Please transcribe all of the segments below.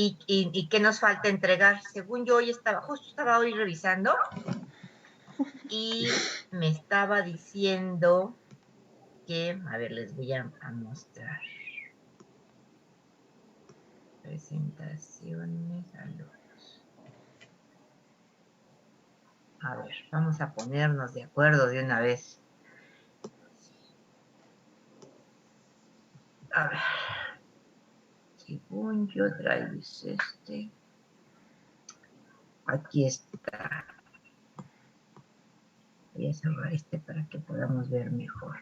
¿Y qué nos falta entregar? Según yo, justo estaba hoy revisando y me estaba diciendo que, a ver, les voy a mostrar. Presentaciones, alumnos. A ver, vamos a ponernos de acuerdo de una vez. A ver. Según yo, Drive es este. Aquí está. Voy a cerrar este para que podamos ver mejor.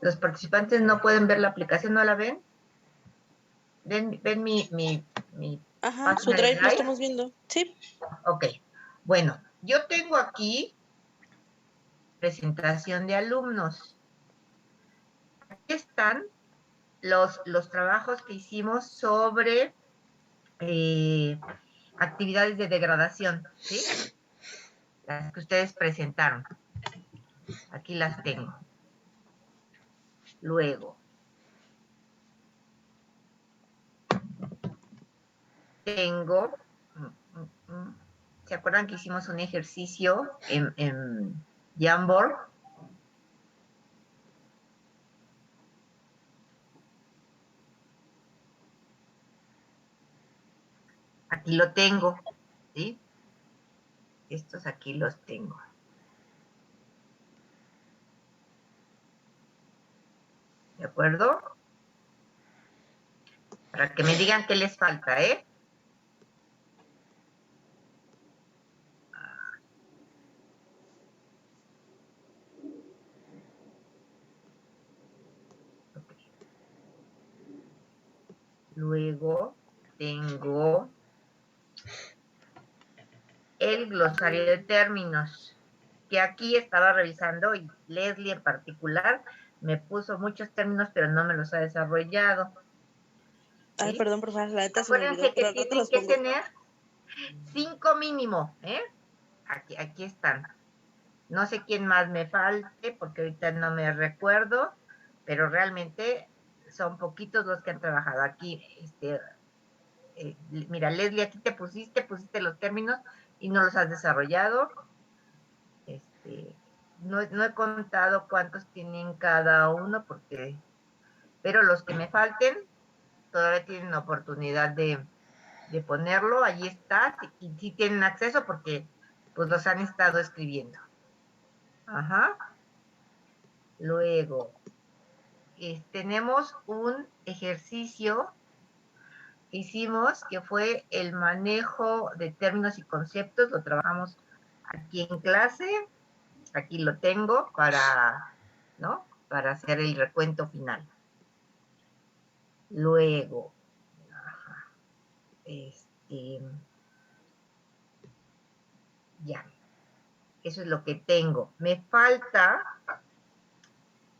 Los participantes no pueden ver la aplicación, ¿no la ven? ¿Ven mi Ajá, su página de drive lo Drive? estamos viendo. Sí. Ok. Bueno, yo tengo aquí presentación de alumnos. Aquí están los trabajos que hicimos sobre actividades de degradación, ¿sí? Las que ustedes presentaron. Aquí las tengo. Luego, tengo, ¿se acuerdan que hicimos un ejercicio en Jamboard? Aquí lo tengo, ¿sí? Estos aquí los tengo. ¿De acuerdo? Para que me digan qué les falta, ¿eh? Okay. Luego tengo el glosario de términos, que aquí estaba revisando y Leslie en particular me puso muchos términos, pero no me los ha desarrollado. Ay, ¿Sí? perdón, profesor, la neta se me olvidó, Acuérdense que pero al rato tienen los que pongo. tener 5 mínimo, ¿eh? Aquí están. No sé quién más me falte, porque ahorita no me recuerdo, pero realmente son poquitos los que han trabajado aquí. Mira, Leslie, aquí pusiste los términos y no los has desarrollado. No he contado cuántos tienen cada uno, pero los que me falten todavía tienen oportunidad de ponerlo. Allí está, y sí tienen acceso porque pues los han estado escribiendo. Ajá. Luego, tenemos un ejercicio que hicimos que fue el manejo de términos y conceptos. Lo trabajamos aquí en clase. Aquí lo tengo ¿no? Para hacer el recuento final. Luego, ya, eso es lo que tengo. Me falta,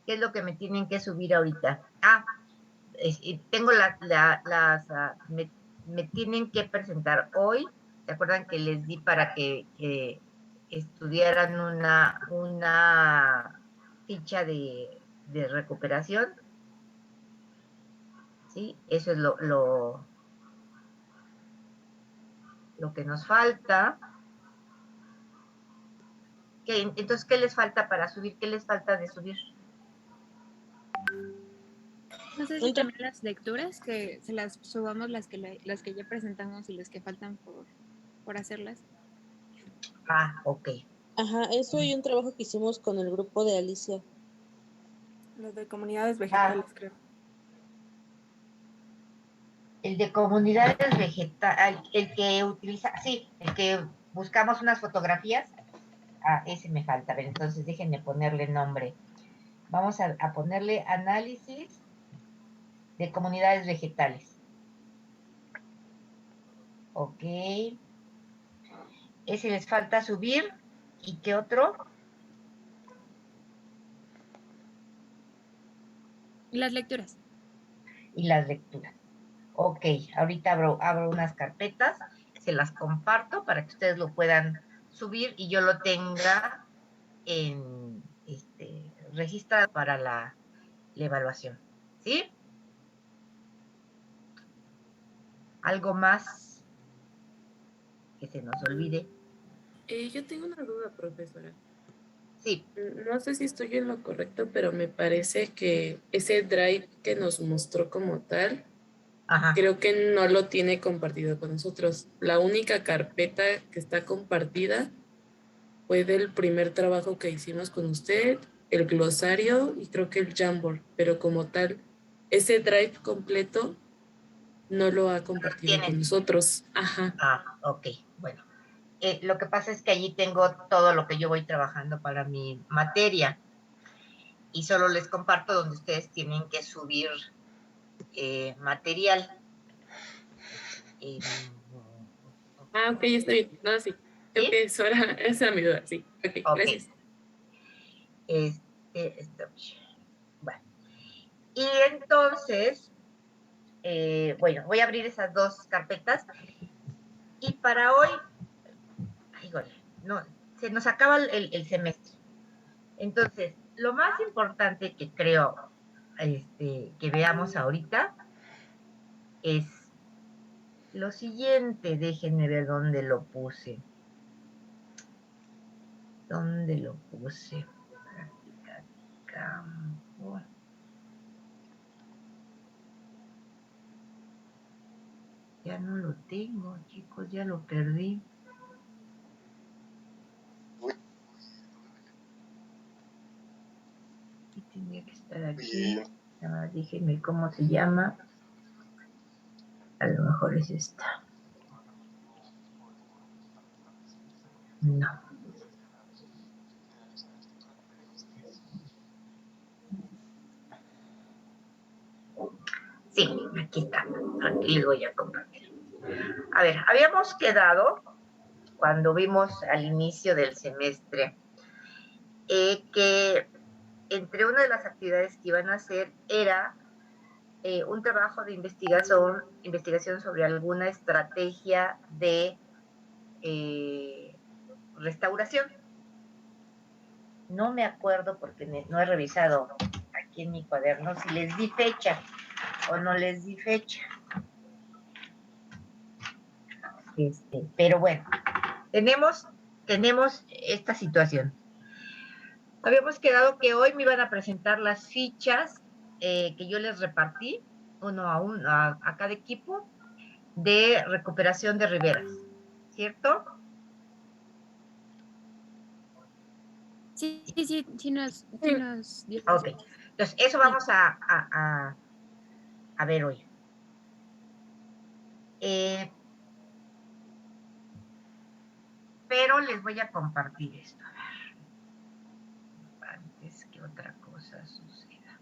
¿qué es lo que me tienen que subir ahorita? Tengo me tienen que presentar hoy. ¿Se acuerdan que les di para que estudiaran una ficha de recuperación? ¿Sí? Eso es lo que nos falta. Entonces, ¿qué les falta para subir? ¿Qué les falta de subir? No sé si también las lecturas, que se las subamos las que ya presentamos y las que faltan por hacerlas. Ok. Ajá, eso y un trabajo que hicimos con el grupo de Alicia. Lo de comunidades vegetales, creo. El de comunidades vegetales, el que utiliza, sí, el que buscamos unas fotografías. Ese me falta. A ver, entonces déjenme ponerle nombre. Vamos a ponerle análisis de comunidades vegetales. Ok. Ese les falta subir. ¿Y qué otro? Y las lecturas. Y las lecturas. Ok, ahorita abro unas carpetas, se las comparto para que ustedes lo puedan subir y yo lo tenga registrado para la evaluación. ¿Sí? ¿Algo más que se nos olvide? Yo tengo una duda, profesora. Sí. No sé si estoy en lo correcto, pero me parece que ese drive que nos mostró como tal, Ajá. creo que no lo tiene compartido con nosotros. La única carpeta que está compartida fue del primer trabajo que hicimos con usted, el glosario y creo que el Jamboard, pero como tal, ese drive completo no lo ha compartido con ¿Tienen? nosotros. Ajá. Ok, bueno. Lo que pasa es que allí tengo todo lo que yo voy trabajando para mi materia y solo les comparto donde ustedes tienen que subir material. Ok, está bien. No, sí. Creo ¿Sí? que esa era mi duda, sí. Ok, Ok. gracias. Bueno. Y entonces, bueno, voy a abrir esas dos carpetas y para hoy, ay, güey, no, se nos acaba el semestre. Entonces, lo más importante que creo que veamos ahorita es lo siguiente. Déjenme ver dónde lo puse. ¿Dónde lo puse? Práctica de campo. Ya no lo tengo, chicos, ya lo perdí. Y tenía que estar aquí. Déjenme cómo se llama. A lo mejor es esta. No. Sí, aquí está. Aquí les voy a compartir. A ver, habíamos quedado cuando vimos al inicio del semestre que entre una de las actividades que iban a hacer era un trabajo de investigación sobre alguna estrategia de restauración. No me acuerdo porque no he revisado aquí en mi cuaderno si les di fecha o no les di fecha. Pero bueno, tenemos esta situación. Habíamos quedado que hoy me iban a presentar las fichas que yo les repartí, uno a cada equipo, de recuperación de riberas, ¿cierto? Sí nos dio. Ok, entonces eso vamos a ver hoy. Pero les voy a compartir esto, a ver, antes que otra cosa suceda.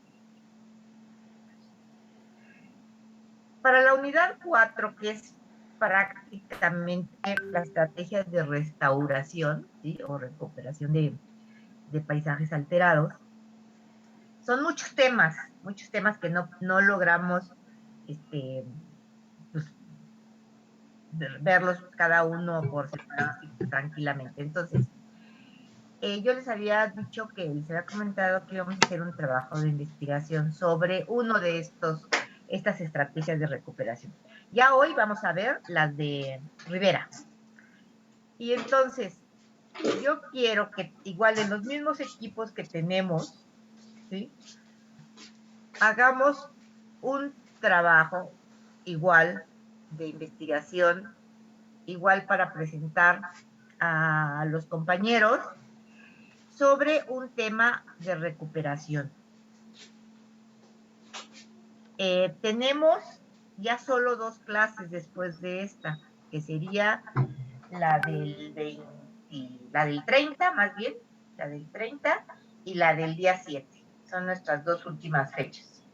Para la unidad 4, que es prácticamente las estrategias de restauración, ¿sí? O recuperación de paisajes alterados, son muchos temas que no logramos pues, verlos cada uno por separado tranquilamente. Entonces, yo les había dicho que les había comentado que íbamos a hacer un trabajo de investigación sobre uno de estas estrategias de recuperación. Ya hoy vamos a ver las de Rivera. Y entonces, yo quiero que igual en los mismos equipos que tenemos, ¿sí? Hagamos un trabajo igual de investigación, igual para presentar a los compañeros sobre un tema de recuperación. Tenemos ya solo 2 clases después de esta, que sería la del 30, más bien, la del 30 y la del día 7. Son nuestras 2 últimas fechas.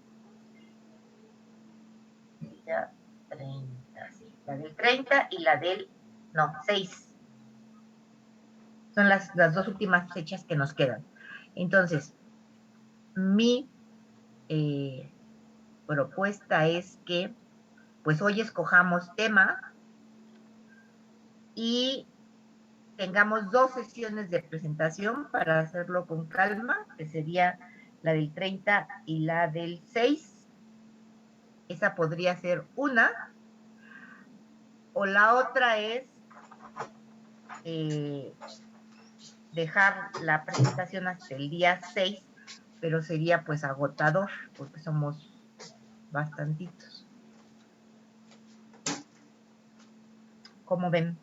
Día 30, sí. La del 30 y la del, 6. Son las 2 últimas fechas que nos quedan. Entonces, mi propuesta es que pues hoy escojamos tema y tengamos 2 sesiones de presentación para hacerlo con calma, que sería la del 30 y la del 6. Esa podría ser una, O la otra es dejar la presentación hasta el día 6, pero sería pues agotador, porque somos bastantitos. ¿Cómo ven?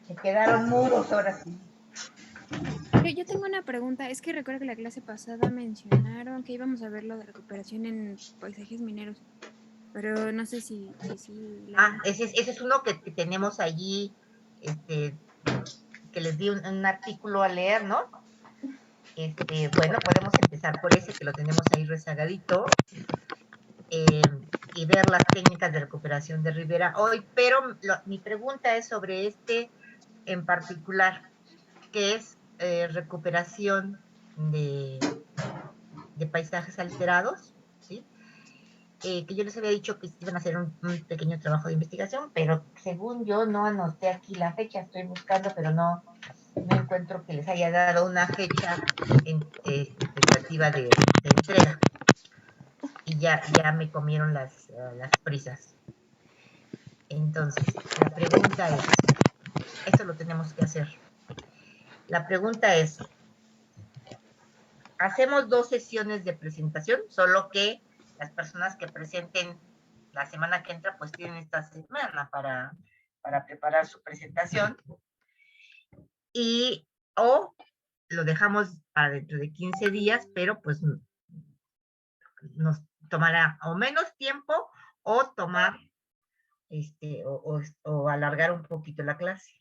Se quedaron mudos ahora sí. Yo tengo una pregunta. Es que recuerdo que la clase pasada mencionaron que íbamos a ver lo de recuperación en paisajes mineros. Pero no sé si Ese es uno que tenemos allí, que les di un artículo a leer, ¿no? Bueno, podemos empezar por ese, que lo tenemos ahí rezagadito, y ver las técnicas de recuperación de ribera hoy, pero mi pregunta es sobre este en particular, que es recuperación de paisajes alterados, ¿sí? Que yo les había dicho que iban a hacer un pequeño trabajo de investigación, pero según yo no anoté aquí la fecha, estoy buscando, pero no encuentro que les haya dado una fecha tentativa de entrega. Y ya me comieron las prisas. Entonces, la pregunta es, esto lo tenemos que hacer. La pregunta es, hacemos 2 sesiones de presentación, solo que las personas que presenten la semana que entra, pues tienen esta semana para preparar su presentación. O lo dejamos para dentro de 15 días, pero pues nos tomará o menos tiempo o tomar, o alargar un poquito la clase.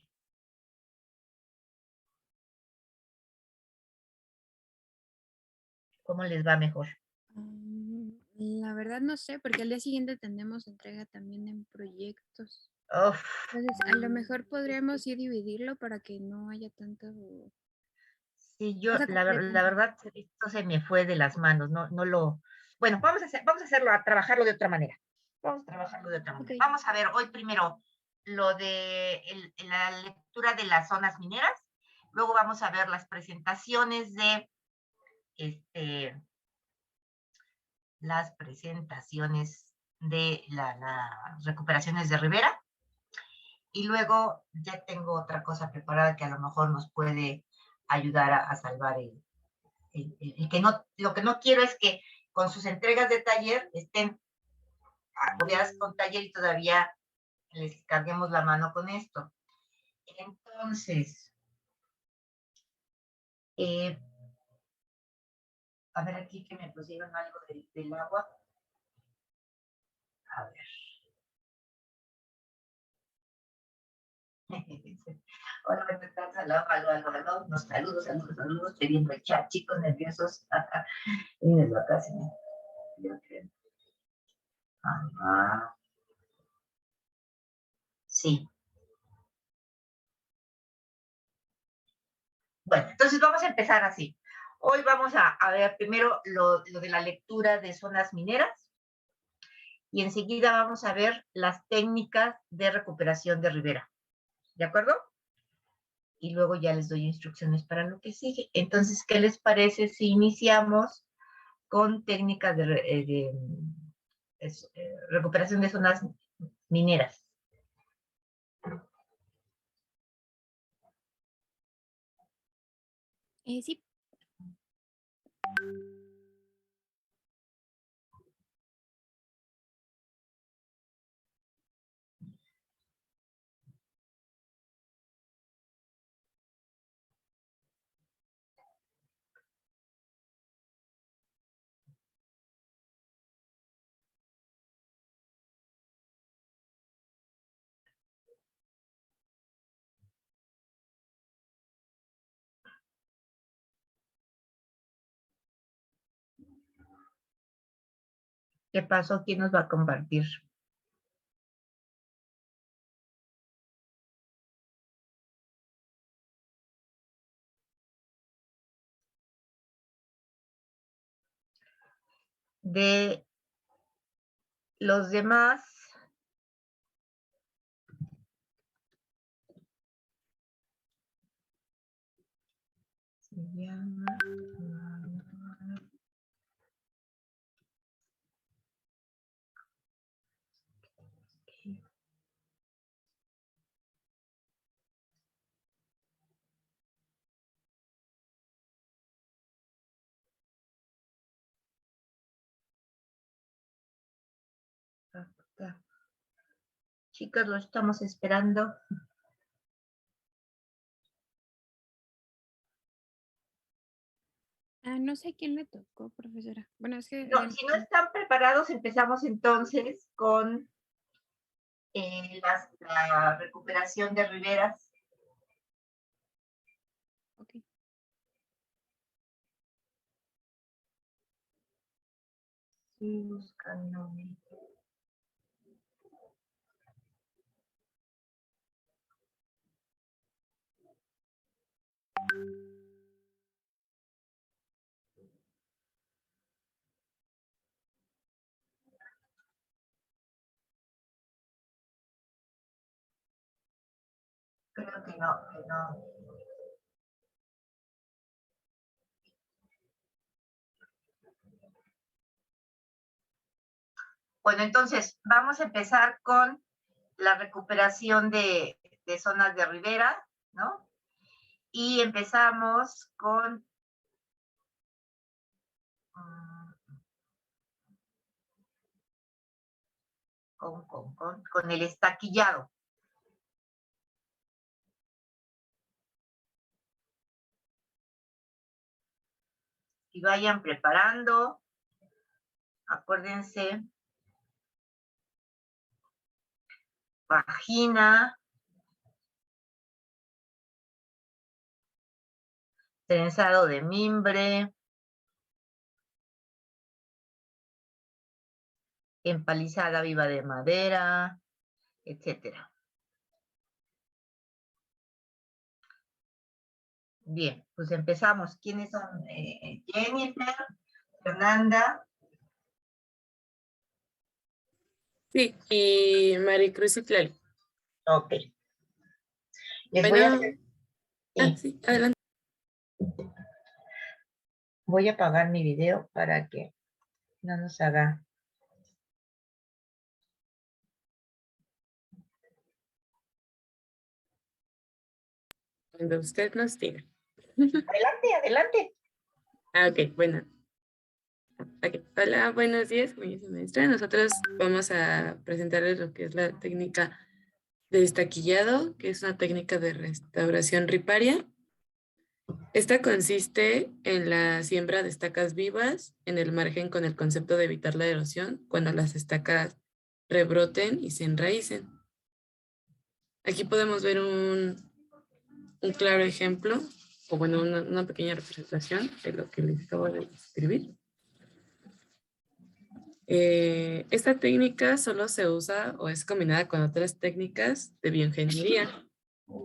¿Cómo les va mejor? La verdad no sé, porque al día siguiente tenemos entrega también en proyectos. Uf. Entonces, a lo mejor podríamos ir dividirlo para que no haya tanto... Sí, yo, la verdad, esto se me fue de las manos, no lo... Bueno, vamos a trabajarlo de otra manera. Okay. Vamos a ver hoy primero lo de la lectura de las zonas mineras, luego vamos a ver las presentaciones de las recuperaciones de ribera, y luego ya tengo otra cosa preparada que a lo mejor nos puede ayudar a salvar lo que no quiero es que con sus entregas de taller estén agobiadas con taller y todavía les carguemos la mano con esto. Entonces, a ver aquí que me pusieron algo del agua. A ver. Hola, ¿qué tal? Aló. Nos saludos. Estoy viendo el chat, chicos nerviosos. En vacaciones. Ajá. Sí. Bueno, entonces vamos a empezar así. Hoy vamos a ver primero lo de la lectura de zonas mineras y enseguida vamos a ver las técnicas de recuperación de ribera. ¿De acuerdo? Y luego ya les doy instrucciones para lo que sigue. Entonces, ¿qué les parece si iniciamos con técnicas de recuperación de zonas mineras? Sí. ¿Qué pasó? ¿Quién nos va a compartir? De los demás, Se llama... Chicos, lo estamos esperando. No sé quién le tocó, profesora. Bueno, es que... No, si no están preparados, empezamos entonces con la recuperación de riberas. Ok. Sí, buscándome. Creo que no, que no. Bueno, entonces vamos a empezar con la recuperación de zonas de ribera, ¿no? Y empezamos con el estaquillado. Y vayan preparando, acuérdense, vagina, trenzado de mimbre, empalizada viva de madera, etcétera. Bien, pues empezamos. ¿Quiénes son? Jennifer, Fernanda. Sí, y Maricruz y Tlali. Ok. Les Bueno, voy a... sí, adelante. Voy a apagar mi video para que no nos haga... Cuando usted nos diga. Adelante, adelante. Ok, bueno. Okay. Hola, buenos días, como dice maestra. Nosotros vamos a presentarles lo que es la técnica de estaquillado, que es una técnica de restauración riparia. Esta consiste en la siembra de estacas vivas en el margen con el concepto de evitar la erosión cuando las estacas rebroten y se enraícen. Aquí podemos ver un claro ejemplo, o bueno, una pequeña representación de lo que les acabo de describir. Esta técnica solo se usa o es combinada con otras técnicas de bioingeniería.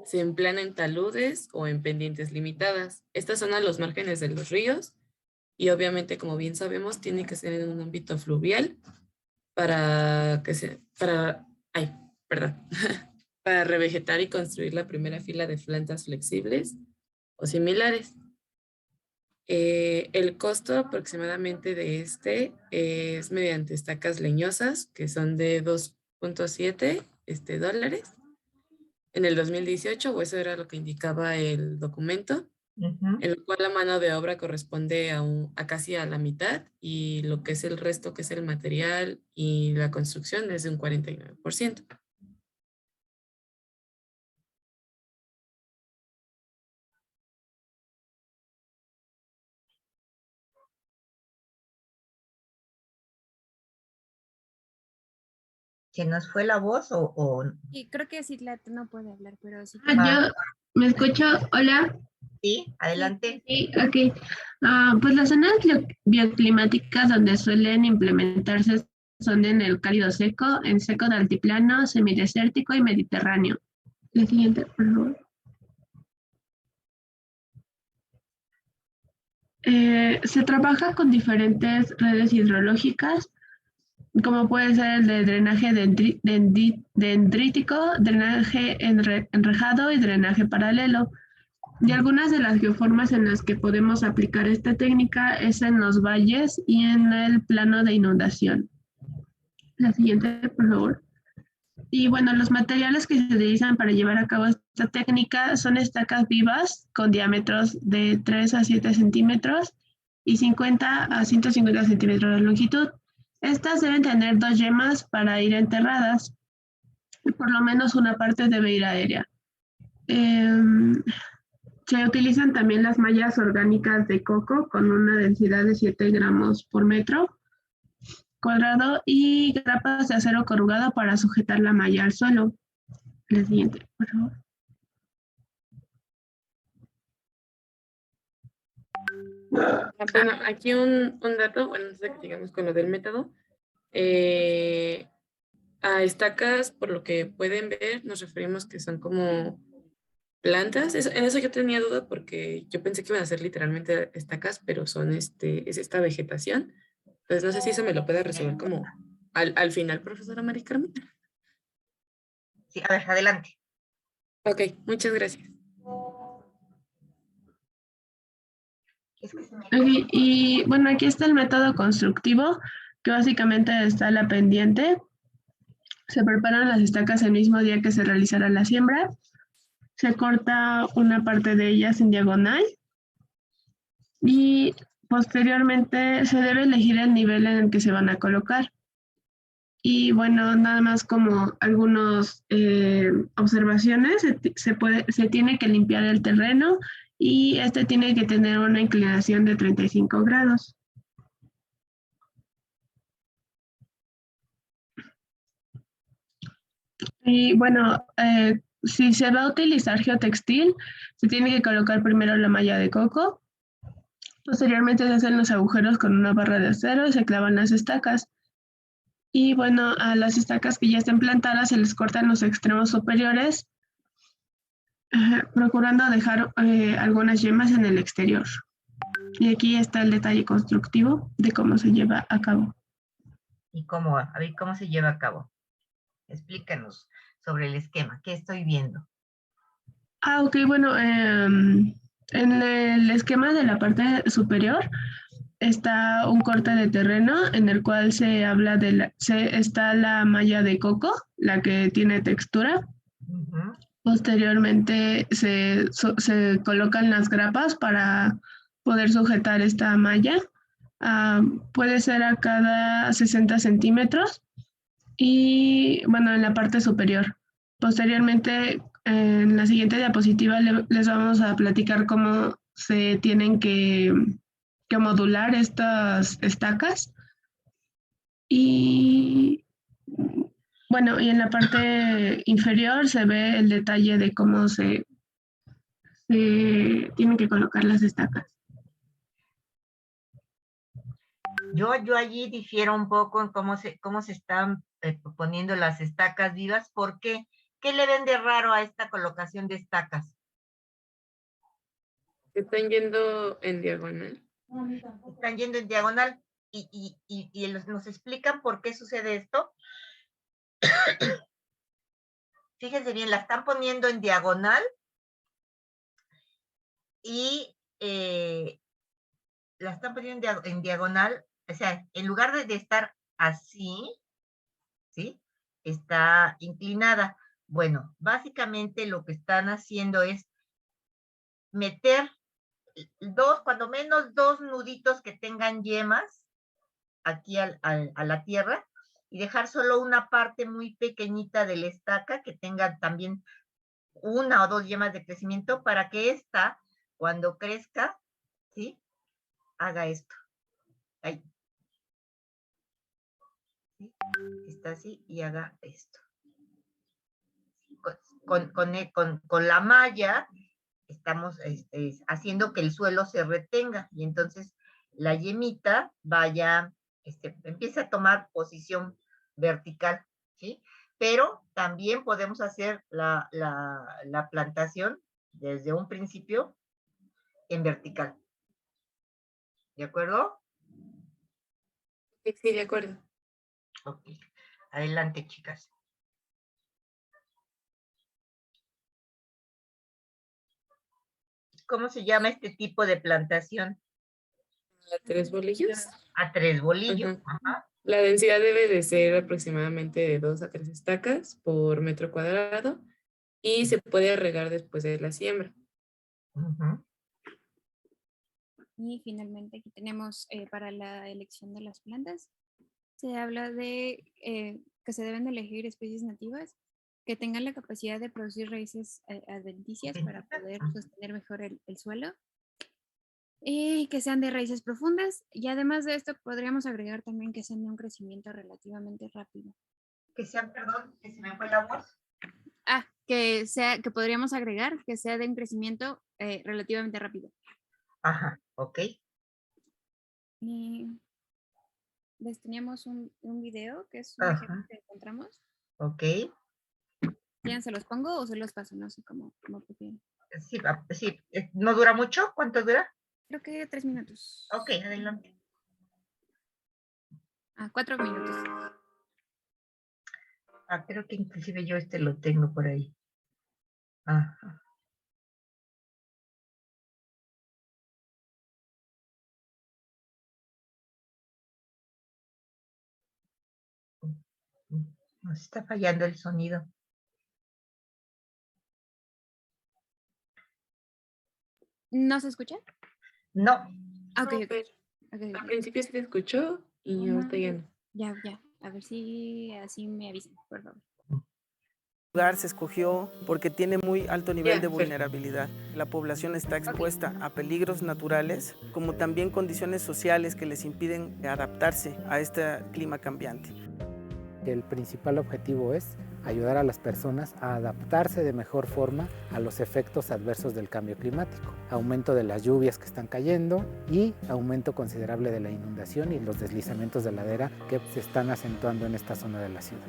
Se emplean en taludes o en pendientes limitadas. Estas son a los márgenes de los ríos y obviamente, como bien sabemos, tiene que ser en un ámbito fluvial para para revegetar y construir la primera fila de plantas flexibles o similares. El costo aproximadamente de este es mediante estacas leñosas, que son de 2.7 dólares en el 2018, o eso era lo que indicaba el documento, en el cual la mano de obra corresponde a casi a la mitad y lo que es el resto, que es el material y la construcción, es de un 49%. ¿Se nos fue la voz o... Y creo que Citlali no puede hablar, pero sí. Yo me escucho. Hola. Sí, adelante. Sí, ok. Pues las zonas bioclimáticas donde suelen implementarse son en el cálido seco, en seco de altiplano, semidesértico y mediterráneo. La siguiente, por favor. Se trabaja con diferentes redes hidrológicas, como puede ser el de drenaje dendrítico, drenaje enrejado y drenaje paralelo. Y algunas de las geoformas en las que podemos aplicar esta técnica es en los valles y en el plano de inundación. La siguiente, por favor. Y bueno, los materiales que se utilizan para llevar a cabo esta técnica son estacas vivas con diámetros de 3 a 7 centímetros y 50 a 150 centímetros de longitud. Estas deben tener 2 yemas para ir enterradas y por lo menos una parte debe ir aérea. Se utilizan también las mallas orgánicas de coco con una densidad de 7 gramos por metro cuadrado y grapas de acero corrugado para sujetar la malla al suelo. La siguiente, por favor. Bueno, aquí un dato, bueno, antes de que sigamos con lo del método. A estacas, por lo que pueden ver, nos referimos que son como plantas. En eso yo tenía duda porque yo pensé que iban a ser literalmente estacas, pero son es esta vegetación. Entonces no sé si eso me lo puede resolver como al final, profesora Mari Carmen. Sí, a ver, adelante. Ok, muchas gracias. Okay, y bueno, aquí está el método constructivo, que básicamente está la pendiente. Se preparan las estacas el mismo día que se realizará la siembra. Se corta una parte de ellas en diagonal y posteriormente se debe elegir el nivel en el que se van a colocar. Y bueno, nada más como algunas observaciones, se tiene que limpiar el terreno y este tiene que tener una inclinación de 35 grados. Y bueno, si se va a utilizar geotextil, se tiene que colocar primero la malla de coco. Posteriormente se hacen los agujeros con una barra de acero y se clavan las estacas. Y bueno, a las estacas que ya estén plantadas se les cortan los extremos superiores, procurando dejar algunas yemas en el exterior. Y aquí está el detalle constructivo de cómo se lleva a cabo. ¿Y cómo? A ver, ¿cómo se lleva a cabo? Explícanos sobre el esquema. ¿Qué estoy viendo? Ok, bueno, en el esquema de la parte superior está un corte de terreno en el cual se habla está la malla de coco, la que tiene textura. Uh-huh. Posteriormente se colocan las grapas para poder sujetar esta malla. Puede ser a cada 60 centímetros y bueno, en la parte superior. Posteriormente, en la siguiente diapositiva les vamos a platicar cómo se tienen que modular estas estacas. Y bueno, y en la parte inferior se ve el detalle de cómo se tienen que colocar las estacas. Yo allí difiero un poco en cómo se están poniendo las estacas vivas. ¿Por qué? ¿Qué le ven de raro a esta colocación de estacas? Están yendo en diagonal. Están yendo en diagonal y nos explican por qué sucede esto. Fíjense bien, la están poniendo en diagonal y la están poniendo en diagonal, o sea, en lugar de estar así, ¿sí? Está inclinada. Bueno, básicamente lo que están haciendo es meter cuando menos dos nuditos que tengan yemas aquí a la tierra y dejar solo una parte muy pequeñita de la estaca que tenga también una o dos yemas de crecimiento para que esta, cuando crezca, ¿sí? Haga esto. Ahí. ¿Sí? Está así y haga esto. Con la malla estamos haciendo que el suelo se retenga y entonces la yemita empieza a tomar posición vertical, ¿sí? Pero también podemos hacer la plantación desde un principio en vertical. ¿De acuerdo? Sí, de acuerdo. Ok. Adelante, chicas. ¿cómo se llama este tipo de plantación? A 3 bolillos. A 3 bolillos. Ajá. Ajá. La densidad debe de ser aproximadamente de 2 a 3 estacas por metro cuadrado y se puede regar después de la siembra. Ujú. Y finalmente aquí tenemos para la elección de las plantas, se habla de que se deben de elegir especies nativas que tengan la capacidad de producir raíces adventicias para poder sostener mejor el suelo y que sean de raíces profundas. Y además de esto podríamos agregar también que sean de un crecimiento relativamente rápido. Que sean, perdón, que se me fue la voz. Que podríamos agregar que sea de un crecimiento relativamente rápido. Ajá, ok. Y les teníamos un video que es un Ajá. ejemplo que encontramos. Ok. ¿Ya se los pongo o se los paso? No sé cómo prefieren. Sí, sí. ¿No dura mucho? ¿Cuánto dura? Creo que 3 minutos. Ok, adelante. 4 minutos. Creo que inclusive yo lo tengo por ahí. Ajá. Nos está fallando el sonido. ¿No se escucha? No. Ok, No, ok. pero Ok. al principio sí te escuchó y ahorita ya no. Ya. A ver si así me avisan, por favor. El lugar se escogió porque tiene muy alto nivel de Ya, vulnerabilidad. La población está expuesta a peligros naturales, como también condiciones sociales que les impiden adaptarse a este clima cambiante. El principal objetivo es ayudar a las personas a adaptarse de mejor forma a los efectos adversos del cambio climático. Aumento de las lluvias que están cayendo y aumento considerable de la inundación y los deslizamientos de ladera que se están acentuando en esta zona de la ciudad.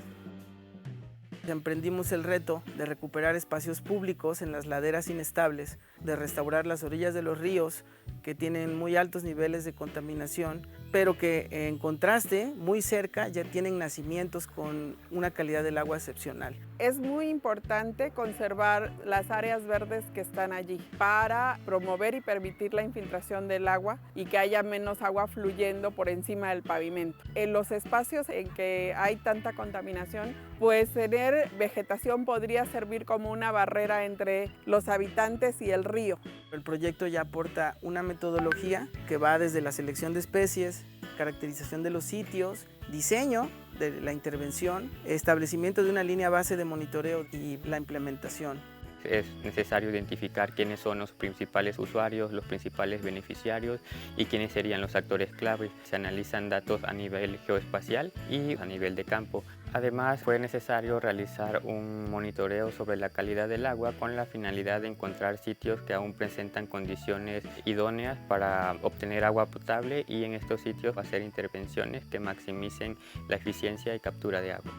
Emprendimos el reto de recuperar espacios públicos en las laderas inestables, de restaurar las orillas de los ríos que tienen muy altos niveles de contaminación, pero que en contraste, muy cerca, ya tienen nacimientos con una calidad del agua excepcional. Es muy importante conservar las áreas verdes que están allí para promover y permitir la infiltración del agua y que haya menos agua fluyendo por encima del pavimento. En los espacios en que hay tanta contaminación, pues tener vegetación podría servir como una barrera entre los habitantes y el río. El proyecto ya aporta una metodología que va desde la selección de especies, caracterización de los sitios, diseño de la intervención, establecimiento de una línea base de monitoreo y la implementación. Es necesario identificar quiénes son los principales usuarios, los principales beneficiarios y quiénes serían los actores clave. Se analizan datos a nivel geoespacial y a nivel de campo. Además, fue necesario realizar un monitoreo sobre la calidad del agua con la finalidad de encontrar sitios que aún presentan condiciones idóneas para obtener agua potable y en estos sitios hacer intervenciones que maximicen la eficiencia y captura de agua.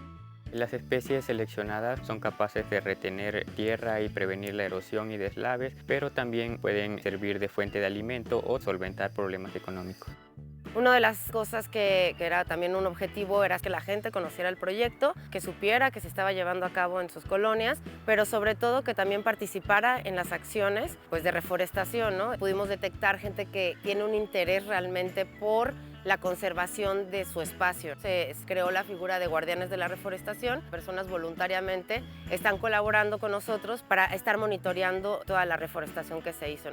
Las especies seleccionadas son capaces de retener tierra y prevenir la erosión y deslaves, pero también pueden servir de fuente de alimento o solventar problemas económicos. Una de las cosas que era también un objetivo era que la gente conociera el proyecto, que supiera que se estaba llevando a cabo en sus colonias, pero sobre todo que también participara en las acciones de reforestación, ¿no? Pudimos detectar gente que tiene un interés realmente por la conservación de su espacio. Se creó la figura de guardianes de la reforestación. Personas voluntariamente están colaborando con nosotros para estar monitoreando toda la reforestación que se hizo.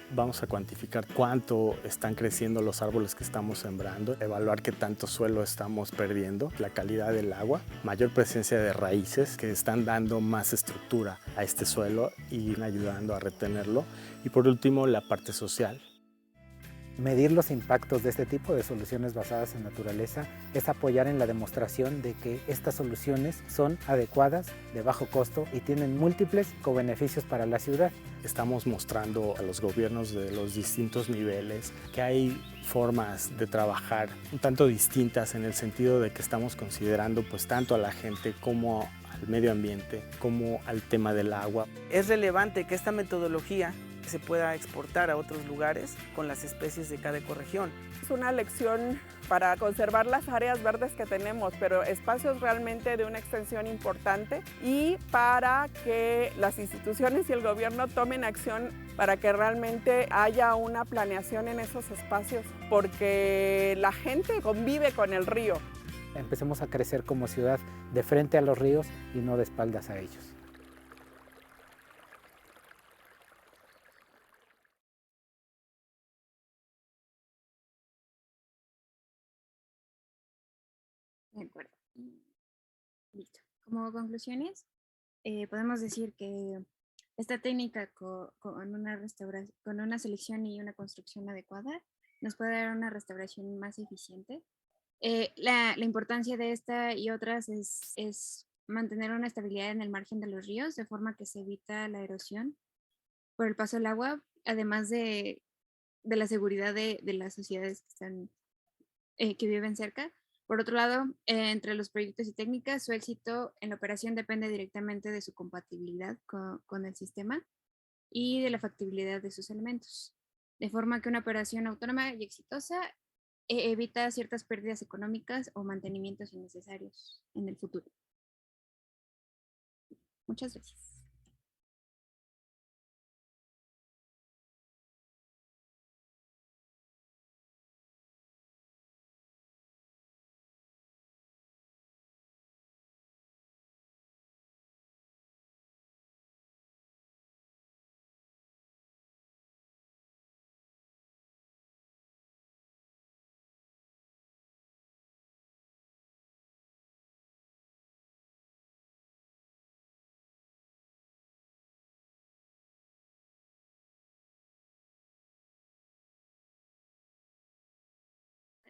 Vamos a cuantificar cuánto están creciendo los árboles que estamos sembrando, evaluar qué tanto suelo estamos perdiendo, la calidad del agua, mayor presencia de raíces que están dando más estructura a este suelo y ayudando a retenerlo. Y por último, la parte social. Medir los impactos de este tipo de soluciones basadas en naturaleza es apoyar en la demostración de que estas soluciones son adecuadas, de bajo costo y tienen múltiples cobeneficios para la ciudad. Estamos mostrando a los gobiernos de los distintos niveles que hay formas de trabajar un tanto distintas en el sentido de que estamos considerando tanto a la gente como al medio ambiente, como al tema del agua. Es relevante que esta metodología que se pueda exportar a otros lugares con las especies de cada ecorregión. Es una lección para conservar las áreas verdes que tenemos, pero espacios realmente de una extensión importante, y para que las instituciones y el gobierno tomen acción para que realmente haya una planeación en esos espacios, porque la gente convive con el río. Empecemos a crecer como ciudad de frente a los ríos y no de espaldas a ellos. De acuerdo. Listo. Como conclusiones, podemos decir que esta técnica con una selección y una construcción adecuada nos puede dar una restauración más eficiente. La importancia de esta y otras es mantener una estabilidad en el margen de los ríos, de forma que se evita la erosión por el paso del agua, además de la seguridad de las sociedades que viven cerca. Por otro lado, entre los proyectos y técnicas, su éxito en la operación depende directamente de su compatibilidad con el sistema y de la factibilidad de sus elementos, de forma que una operación autónoma y exitosa evita ciertas pérdidas económicas o mantenimientos innecesarios en el futuro. Muchas gracias.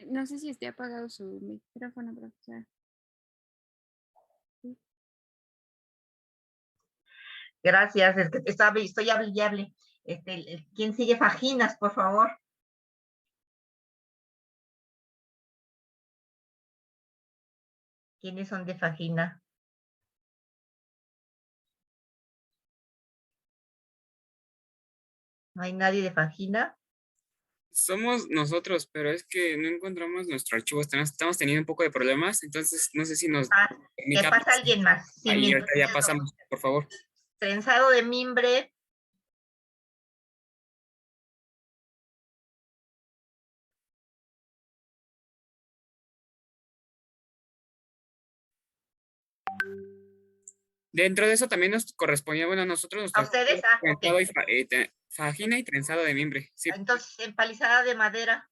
No sé si esté apagado su micrófono, profesora. Gracias, es que estoy hable y hable. ¿Quién sigue? Fajinas, por favor. ¿Quiénes son de Fajina? ¿No hay nadie de Fajina? Somos nosotros, pero es que no encontramos nuestro archivo. Estamos teniendo un poco de problemas, entonces no sé si nos... ¿Qué pasa alguien más? Sí, ahí ahorita ya pasamos, por favor. Trenzado de mimbre. Dentro de eso también nos correspondía, bueno, a nosotros... ¿A ustedes? Okay. Fajina y trenzado de mimbre, sí. Entonces, empalizada de madera.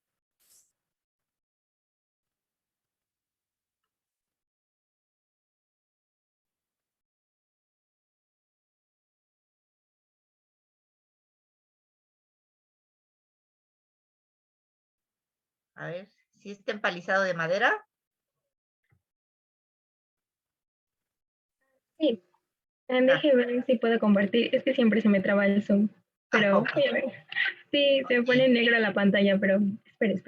A ver, ¿sí está empalizado de madera? Sí, déjeme ver si puedo compartir. Es que siempre se me traba el Zoom. Pero voy a ver. Sí, se me pone negra la pantalla, pero espere.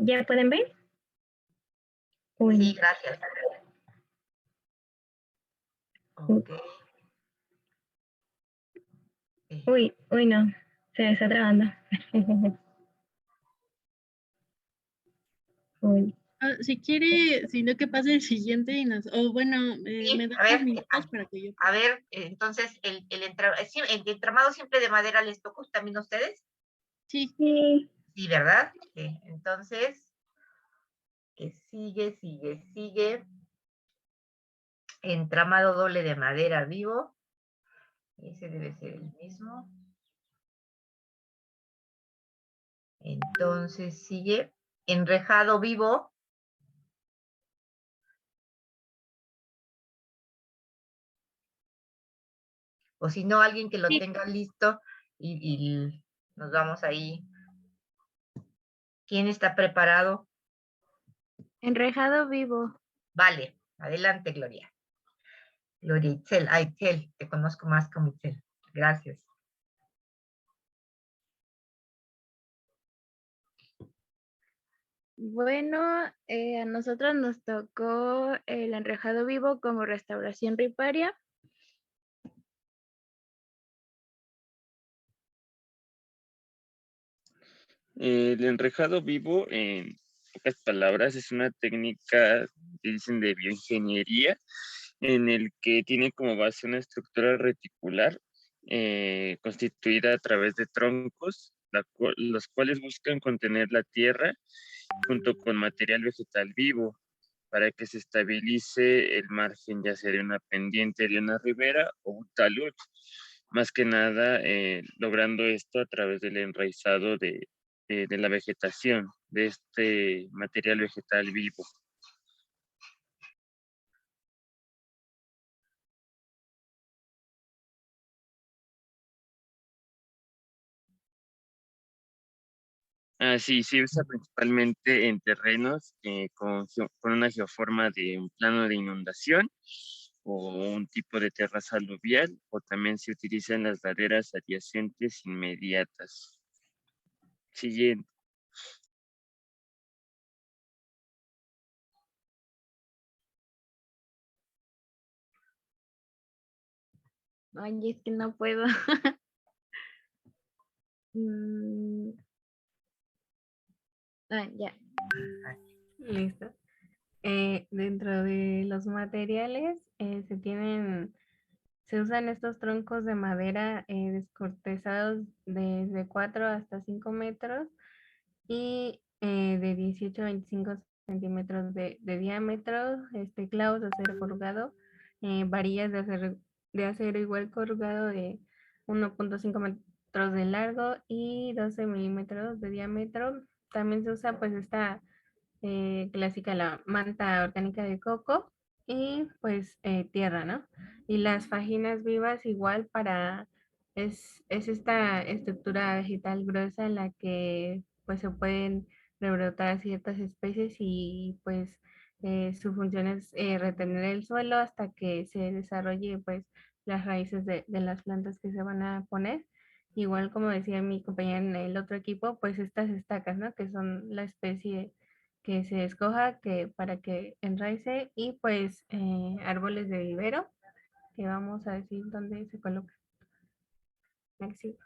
¿Ya pueden ver? Uy. Sí, gracias. Okay. Uy, no. Se me está trabando. Uy. Si quiere, si no, que pase el siguiente y nos... O bueno, Sí, me da a ver, unos minutos para que yo... A ver, entonces, ¿el entramado simple de madera les tocó también a ustedes? Sí. Sí, ¿verdad? Sí. Entonces, que sigue. Entramado doble de madera vivo. Ese debe ser el mismo. Entonces sigue enrejado vivo. O si no, alguien que lo tenga listo y nos vamos ahí. ¿Quién está preparado? Enrejado vivo. Vale, adelante, Gloria. Gloria Itzel, Itzel, te conozco más como Itzel. Gracias. Bueno, a nosotros nos tocó el enrejado vivo como restauración riparia. El enrejado vivo, en pocas palabras, es una técnica, dicen, de bioingeniería, en el que tiene como base una estructura reticular constituida a través de troncos, los cuales buscan contener la tierra junto con material vegetal vivo para que se estabilice el margen, ya sea de una pendiente de una ribera o un talud. Más que nada, logrando esto a través del enraizado de la vegetación, de este material vegetal vivo. Sí, se usa principalmente en terrenos con una geoforma de un plano de inundación o un tipo de terraza aluvial, o también se utiliza en las laderas adyacentes inmediatas. Siguiente. Ay, es que no puedo. Mm, ya. Listo. Dentro de los materiales se usan estos troncos de madera descortezados desde 4 hasta 5 metros y de 18 a 25 centímetros de diámetro, clavos de acero corrugado, varillas de acero igual corrugado de 1.5 metros de largo y 12 milímetros de diámetro. También se usa pues esta clásica, la manta orgánica de coco y pues tierra, ¿no? Y las fajinas vivas igual es esta estructura vegetal gruesa en la que pues se pueden rebrotar ciertas especies y pues su función es retener el suelo hasta que se desarrolle pues las raíces de las plantas que se van a poner. Igual como decía mi compañera en el otro equipo, pues estas estacas, ¿no? Que son la especie que se escoja para que enraice y pues árboles de vivero, que vamos a decir dónde se coloca. Maxi.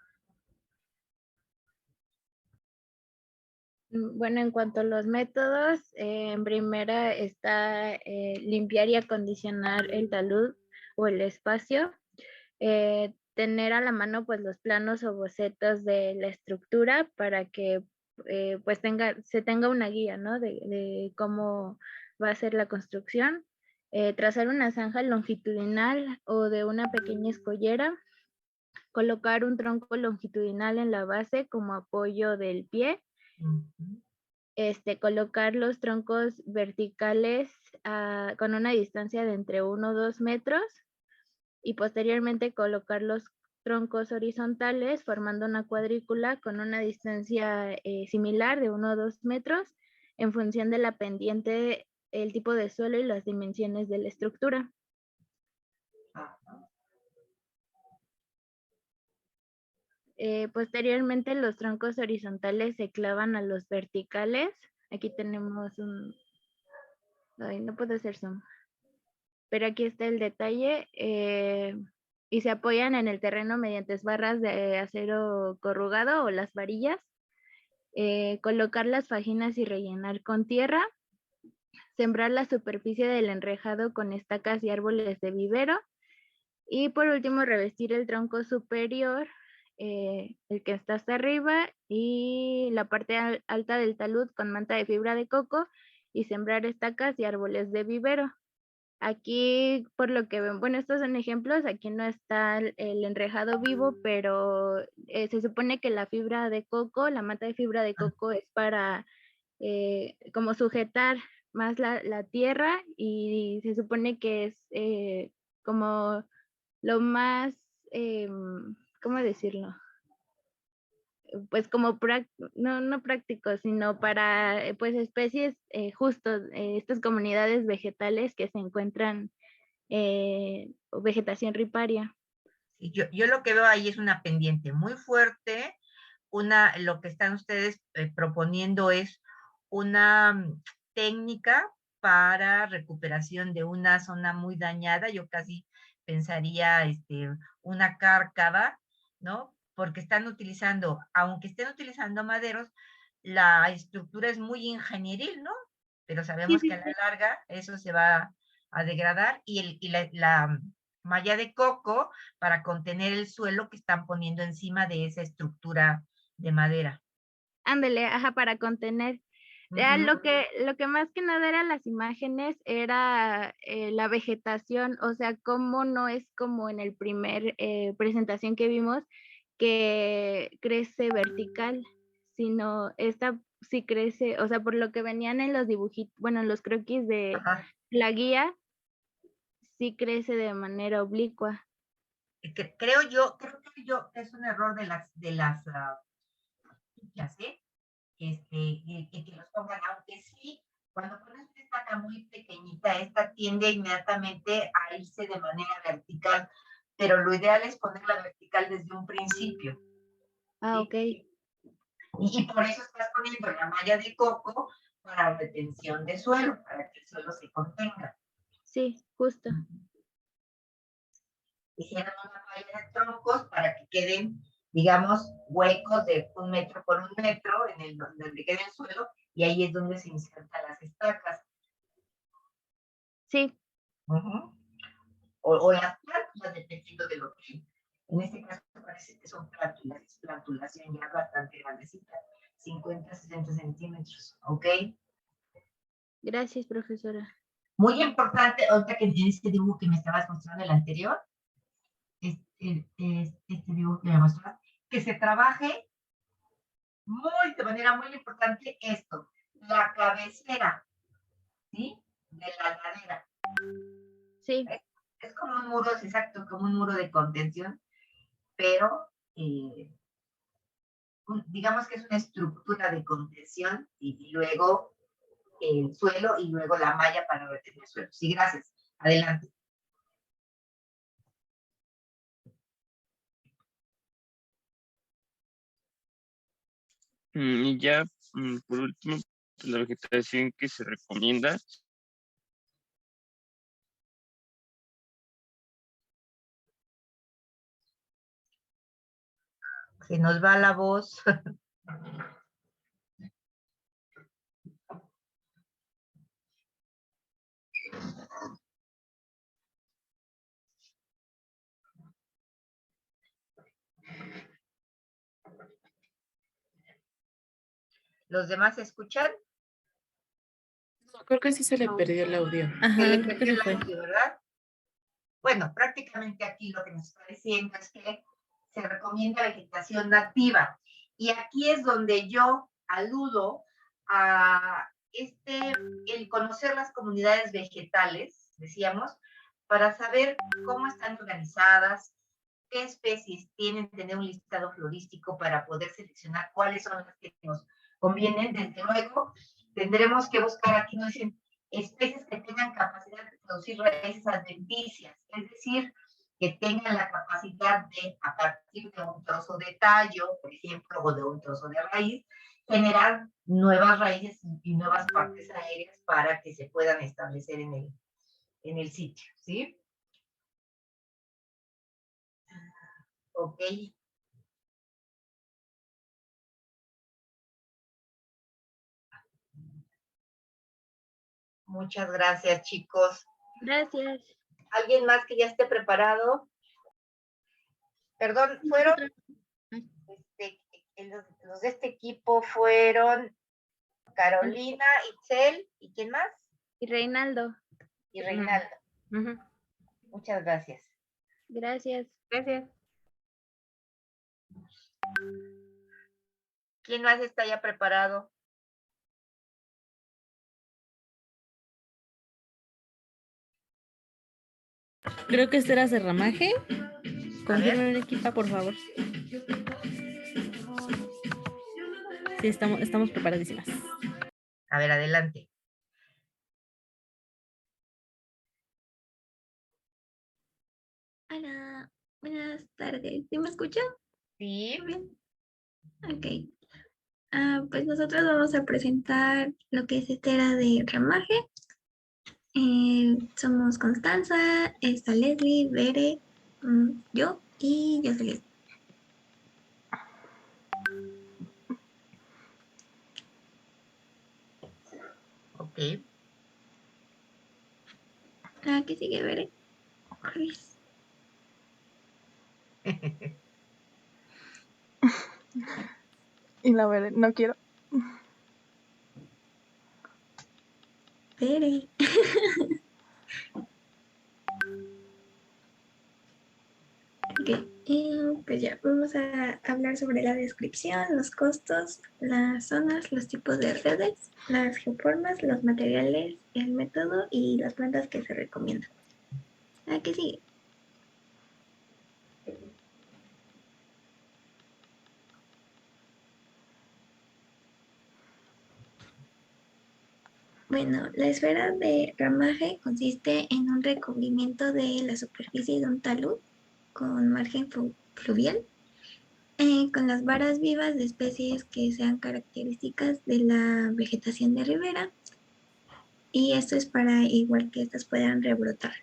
Bueno, en cuanto a los métodos, en primera está limpiar y acondicionar el talud o el espacio. Tener a la mano pues los planos o bocetos de la estructura para que pues se tenga una guía, ¿no? De cómo va a ser la construcción. Trazar una zanja longitudinal o de una pequeña escollera. Colocar un tronco longitudinal en la base como apoyo del pie. Colocar los troncos verticales con una distancia de entre 1 o 2 metros y posteriormente colocar los troncos horizontales formando una cuadrícula con una distancia similar de 1 o 2 metros en función de la pendiente, el tipo de suelo y las dimensiones de la estructura. Posteriormente los troncos horizontales se clavan a los verticales. Aquí tenemos un... Ay, no puedo hacer zoom. Pero aquí está el detalle. Y se apoyan en el terreno mediante barras de acero corrugado o las varillas. Colocar las fajinas y rellenar con tierra. Sembrar la superficie del enrejado con estacas y árboles de vivero. Y por último, revestir el tronco superior, el que está hasta arriba, y la parte alta del talud con manta de fibra de coco y sembrar estacas y árboles de vivero. Aquí, por lo que ven, bueno, estos son ejemplos, aquí no está el enrejado vivo, pero se supone que la fibra de coco, la manta de fibra de coco es para como sujetar más la tierra y se supone que es como lo más, ¿cómo decirlo? Pues como no práctico, sino para pues especies justo estas comunidades vegetales que se encuentran vegetación riparia. Yo lo que veo ahí es una pendiente muy fuerte, lo que están ustedes proponiendo es una técnica para recuperación de una zona muy dañada. Yo casi pensaría una cárcava, ¿no? Porque están utilizando, aunque estén utilizando maderos, la estructura es muy ingenieril, ¿no? Pero sabemos que a la larga eso se va a degradar y la malla de coco para contener el suelo que están poniendo encima de esa estructura de madera. Ándele, ajá, para contener. Ya, lo que más que nada eran las imágenes era la vegetación, o sea, cómo no es como en el primer presentación que vimos, que crece vertical, sino esta sí crece, o sea, por lo que venían en los dibujitos, bueno, en los croquis de la guía, sí crece de manera oblicua. Creo yo es un error de las fichas, ¿eh? Que los pongan, aunque sí, cuando pones una estaca muy pequeñita, esta tiende inmediatamente a irse de manera vertical, pero lo ideal es ponerla vertical desde un principio. Ah, ok. Y por eso estás poniendo la malla de coco para retención de suelo, para que el suelo se contenga. Sí, justo. Hicieron una malla de troncos para que queden, digamos, huecos de 1 metro por 1 metro donde quede el suelo, y ahí es donde se insertan las estacas. Sí. O las plántulas, dependiendo de lo que. En este caso parece que son plántulas, es plantulación ya bastante grandecita, 50, 60 centímetros, ¿ok? Gracias, profesora. Muy importante, ahorita que en este dibujo que me estabas mostrando el anterior, este dibujo que me mostrabas, que se trabaje de manera muy importante esto, la cabecera, ¿sí? De la ladera. Sí. Es como un muro, es exacto, como un muro de contención, pero digamos que es una estructura de contención y luego el suelo y luego la malla para retener el suelo. Sí, gracias. Adelante. Y ya, por último, la vegetación que se recomienda. Se nos va la voz. ¿Los demás escuchan? No, creo que sí se le perdió el audio. Se le perdió el audio, ¿verdad? Bueno, prácticamente aquí lo que nos está diciendo es que se recomienda vegetación nativa. Y aquí es donde yo aludo a el conocer las comunidades vegetales, decíamos, para saber cómo están organizadas, qué especies tienen, tener un listado florístico para poder seleccionar cuáles son las que nos convienen. Desde luego, tendremos que buscar, aquí nos dicen, especies que tengan capacidad de producir raíces adventicias, es decir, que tengan la capacidad de, a partir de un trozo de tallo, por ejemplo, o de un trozo de raíz, generar nuevas raíces y nuevas partes aéreas para que se puedan establecer en el sitio, ¿sí? Ok. Muchas gracias, chicos. Gracias. ¿Alguien más que ya esté preparado? Perdón, fueron los de este equipo fueron Carolina, Itzel, ¿y quién más? Y Reinaldo. Y Reinaldo. Muchas gracias. Gracias. Gracias. ¿Quién más está ya preparado? Creo que este era Cerramaje. Confirmen el equipo, por favor. Sí, estamos preparadísimas. A ver, adelante. Hola, buenas tardes. ¿Sí me escuchan? Sí. Bien. Ok. Pues nosotros vamos a presentar lo que es estera de ramaje. Somos Constanza, está Leslie, Bere, yo y Jocelyn. Ok. ¿Qué sigue, Bere? Luis. Y la veré, no quiero. Bere. Ok, pues ya vamos a hablar sobre la descripción, los costos, las zonas, los tipos de redes, las geoformas, los materiales, el método y las plantas que se recomiendan. ¿Qué sigue? Bueno, la esfera de ramaje consiste en un recubrimiento de la superficie de un talud con margen fluvial, con las varas vivas de especies que sean características de la vegetación de ribera, y esto es para igual que estas puedan rebrotar.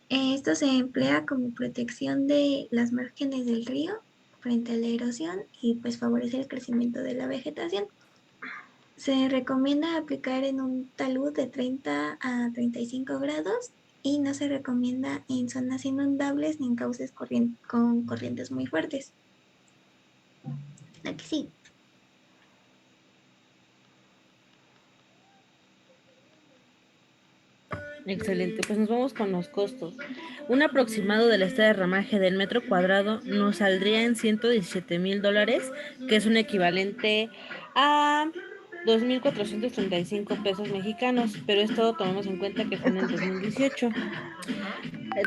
Esto se emplea como protección de las márgenes del río frente a la erosión y pues favorece el crecimiento de la vegetación. Se recomienda aplicar en un talud de 30 a 35 grados y no se recomienda en zonas inundables ni en cauces con corrientes muy fuertes. Aquí sí. Excelente, pues nos vamos con los costos. Un aproximado de la estera de ramaje del metro cuadrado nos saldría en $117,000, que es un equivalente a 2,435 pesos mexicanos, pero esto tomamos en cuenta que fue en el 2018.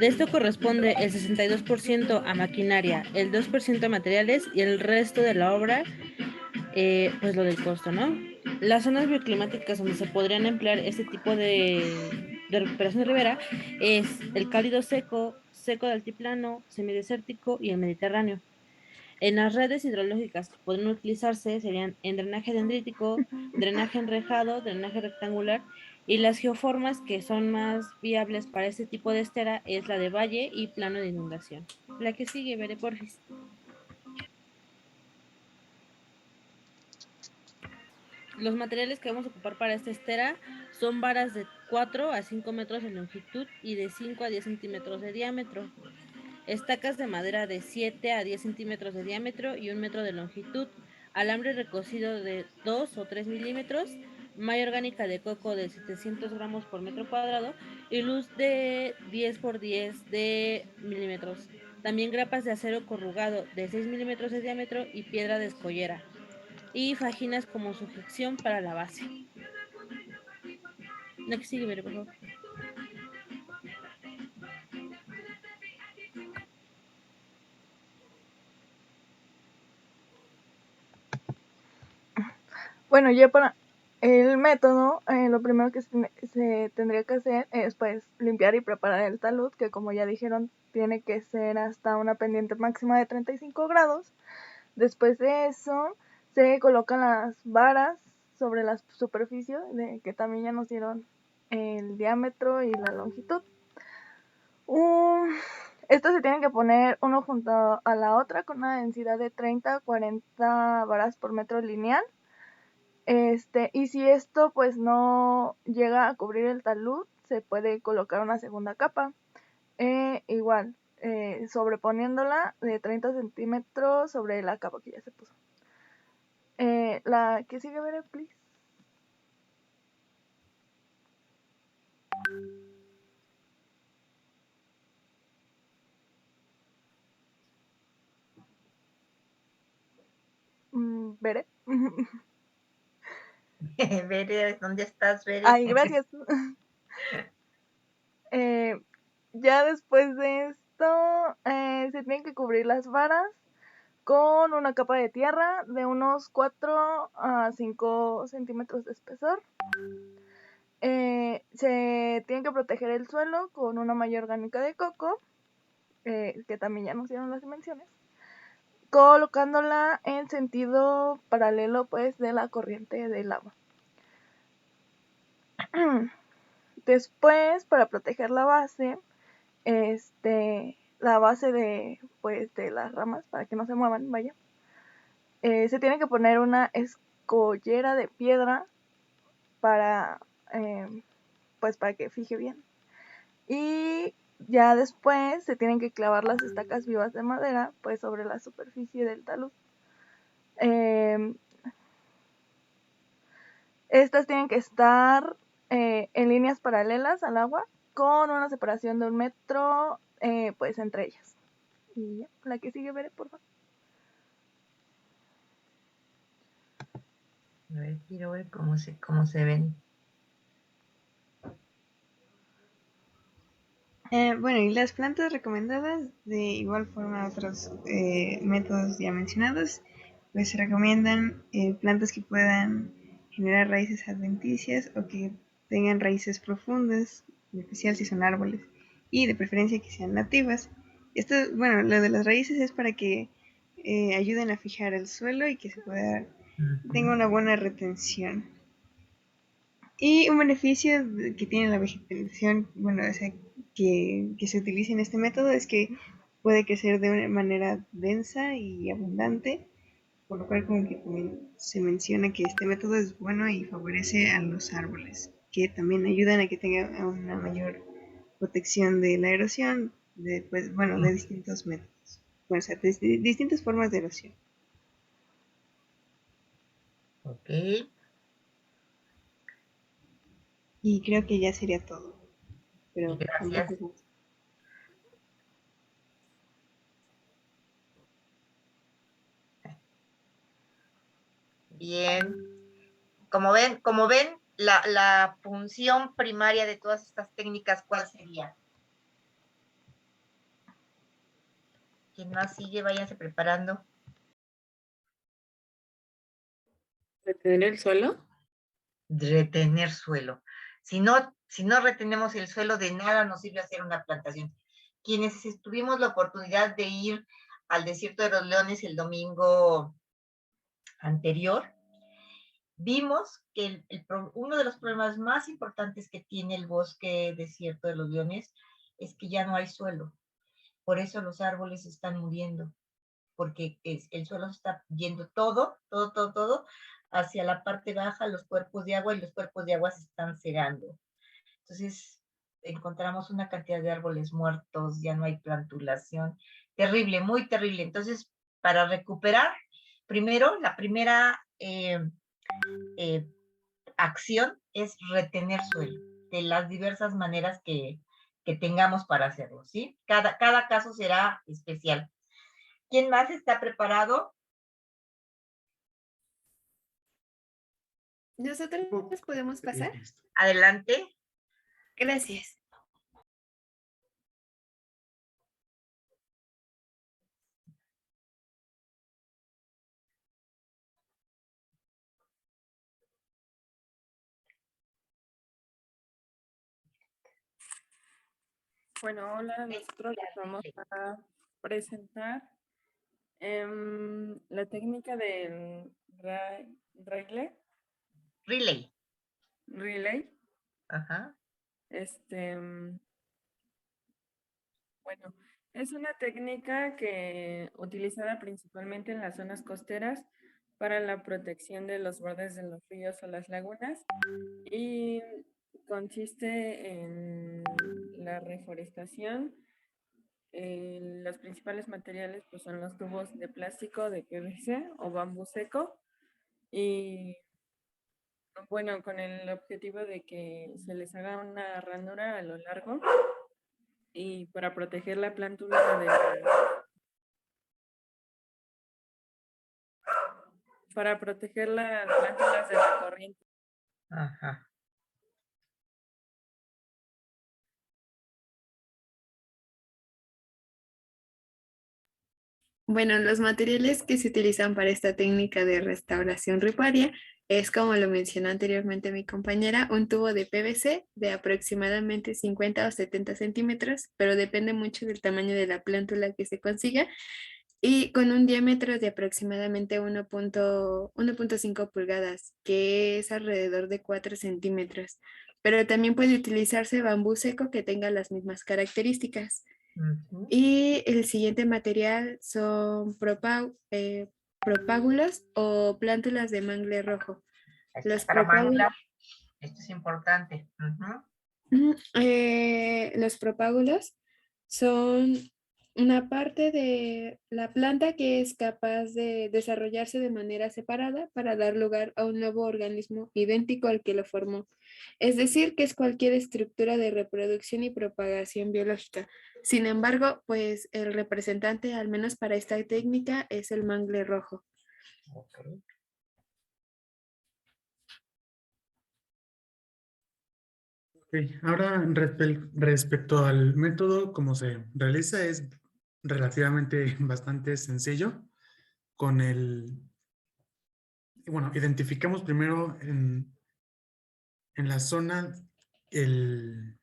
De esto corresponde el 62% a maquinaria, el 2% a materiales y el resto de la obra, pues lo del costo, ¿no? Las zonas bioclimáticas donde se podrían emplear este tipo de recuperación de ribera es el cálido seco, seco de altiplano, semidesértico y el Mediterráneo. En las redes hidrológicas que podrían utilizarse serían en drenaje dendrítico, drenaje enrejado, drenaje rectangular, y las geoformas que son más viables para este tipo de estera es la de valle y plano de inundación. La que sigue, Bere, porfis. Los materiales que vamos a ocupar para esta estera son varas de 4 a 5 metros de longitud y de 5 a 10 centímetros de diámetro. Estacas de madera de 7 a 10 centímetros de diámetro y 1 metro de longitud. Alambre recocido de 2 o 3 milímetros. Malla orgánica de coco de 700 gramos por metro cuadrado y luz de 10 por 10 de milímetros. También grapas de acero corrugado de 6 milímetros de diámetro y piedra de escollera. Y fajinas como sujeción para la base. La que sigue, por favor. Bueno, ya para el método, lo primero que se tendría que hacer es pues limpiar y preparar el talud, que como ya dijeron, tiene que ser hasta una pendiente máxima de 35 grados. Después de eso, se colocan las varas sobre la superficie, que también ya nos dieron el diámetro y la longitud. Estas se tienen que poner uno junto a la otra con una densidad de 30 a 40 varas por metro lineal. Y si esto pues no llega a cubrir el talud, se puede colocar una segunda capa. Igual, sobreponiéndola de 30 centímetros sobre la capa que ya se puso. La que sigue, Bere, please. Bere. Bere, ¿dónde estás, Bere? Ay, gracias. Ya después de esto, se tienen que cubrir las varas con una capa de tierra de unos 4 a 5 centímetros de espesor. Se tiene que proteger el suelo con una malla orgánica de coco, que también ya nos dieron las dimensiones, colocándola en sentido paralelo pues de la corriente del agua. Después, para proteger la base de las ramas, para que no se muevan, vaya, se tiene que poner una escollera de piedra para que fije bien. Y ya después se tienen que clavar las estacas vivas de madera pues sobre la superficie del talud. Estas tienen que estar en líneas paralelas al agua con una separación de 1 metro pues entre ellas. Y ya, la que sigue, veré, por favor. A ver, quiero ver cómo se ven. Bueno, y las plantas recomendadas, de igual forma otros métodos ya mencionados, pues se recomiendan plantas que puedan generar raíces adventicias o que tengan raíces profundas, en especial si son árboles, y de preferencia que sean nativas. Esto, bueno, lo de las raíces es para que ayuden a fijar el suelo y que tenga una buena retención. Y un beneficio que tiene la vegetación, bueno, o sea, que se utilice en este método es que puede crecer de una manera densa y abundante, por lo cual como que se menciona que este método es bueno y favorece a los árboles, que también ayudan a que tenga una mayor protección de la erosión, de distintos métodos, bueno, o sea, de distintas formas de erosión. Ok. Y creo que ya sería todo. Pero gracias. Bien. Como ven, la función primaria de todas estas técnicas, ¿cuál sería? ¿Quién más sigue? Váyanse preparando. ¿Retener el suelo? Retener suelo. Si no retenemos el suelo, de nada nos sirve hacer una plantación. Quienes tuvimos la oportunidad de ir al Desierto de los Leones el domingo anterior, vimos que uno de los problemas más importantes que tiene el bosque Desierto de los Leones es que ya no hay suelo. Por eso los árboles están muriendo, porque el suelo se está yendo todo hacia la parte baja, los cuerpos de agua, y los cuerpos de agua se están cegando. Entonces, encontramos una cantidad de árboles muertos, ya no hay plantulación. Terrible, muy terrible. Entonces, para recuperar, primero, la primera acción es retener suelo, de las diversas maneras que tengamos para hacerlo, ¿sí? Cada caso será especial. ¿Quién más está preparado? ¿Nosotros podemos pasar? Adelante. Gracias. Bueno, hola, nosotros les vamos a presentar la técnica del relay. Ajá. Bueno, es una técnica utilizada principalmente en las zonas costeras para la protección de los bordes de los ríos o las lagunas, y consiste en la reforestación. Los principales materiales pues, son los tubos de plástico de PVC o bambú seco, y bueno, con el objetivo de que se les haga una ranura a lo largo y para proteger la plántula de las plántulas de la corriente. Ajá. Bueno, los materiales que se utilizan para esta técnica de restauración riparia es, como lo mencionó anteriormente mi compañera, un tubo de PVC de aproximadamente 50 o 70 centímetros, pero depende mucho del tamaño de la plántula que se consiga. y con un diámetro de aproximadamente 1.5 pulgadas, que es alrededor de 4 centímetros. Pero también puede utilizarse bambú seco que tenga las mismas características. Y el siguiente material son propágulos o plántulas de mangle rojo. Los Para propágulos, manglar, esto es importante. los propágulos son una parte de la planta que es capaz de desarrollarse de manera separada para dar lugar a un nuevo organismo idéntico al que lo formó. Es decir, que es cualquier estructura de reproducción y propagación biológica. Sin embargo, pues el representante, al menos para esta técnica, es el mangle rojo. Ahora, respecto al método, como se realiza, es relativamente bastante sencillo. Bueno, identificamos primero en la zona que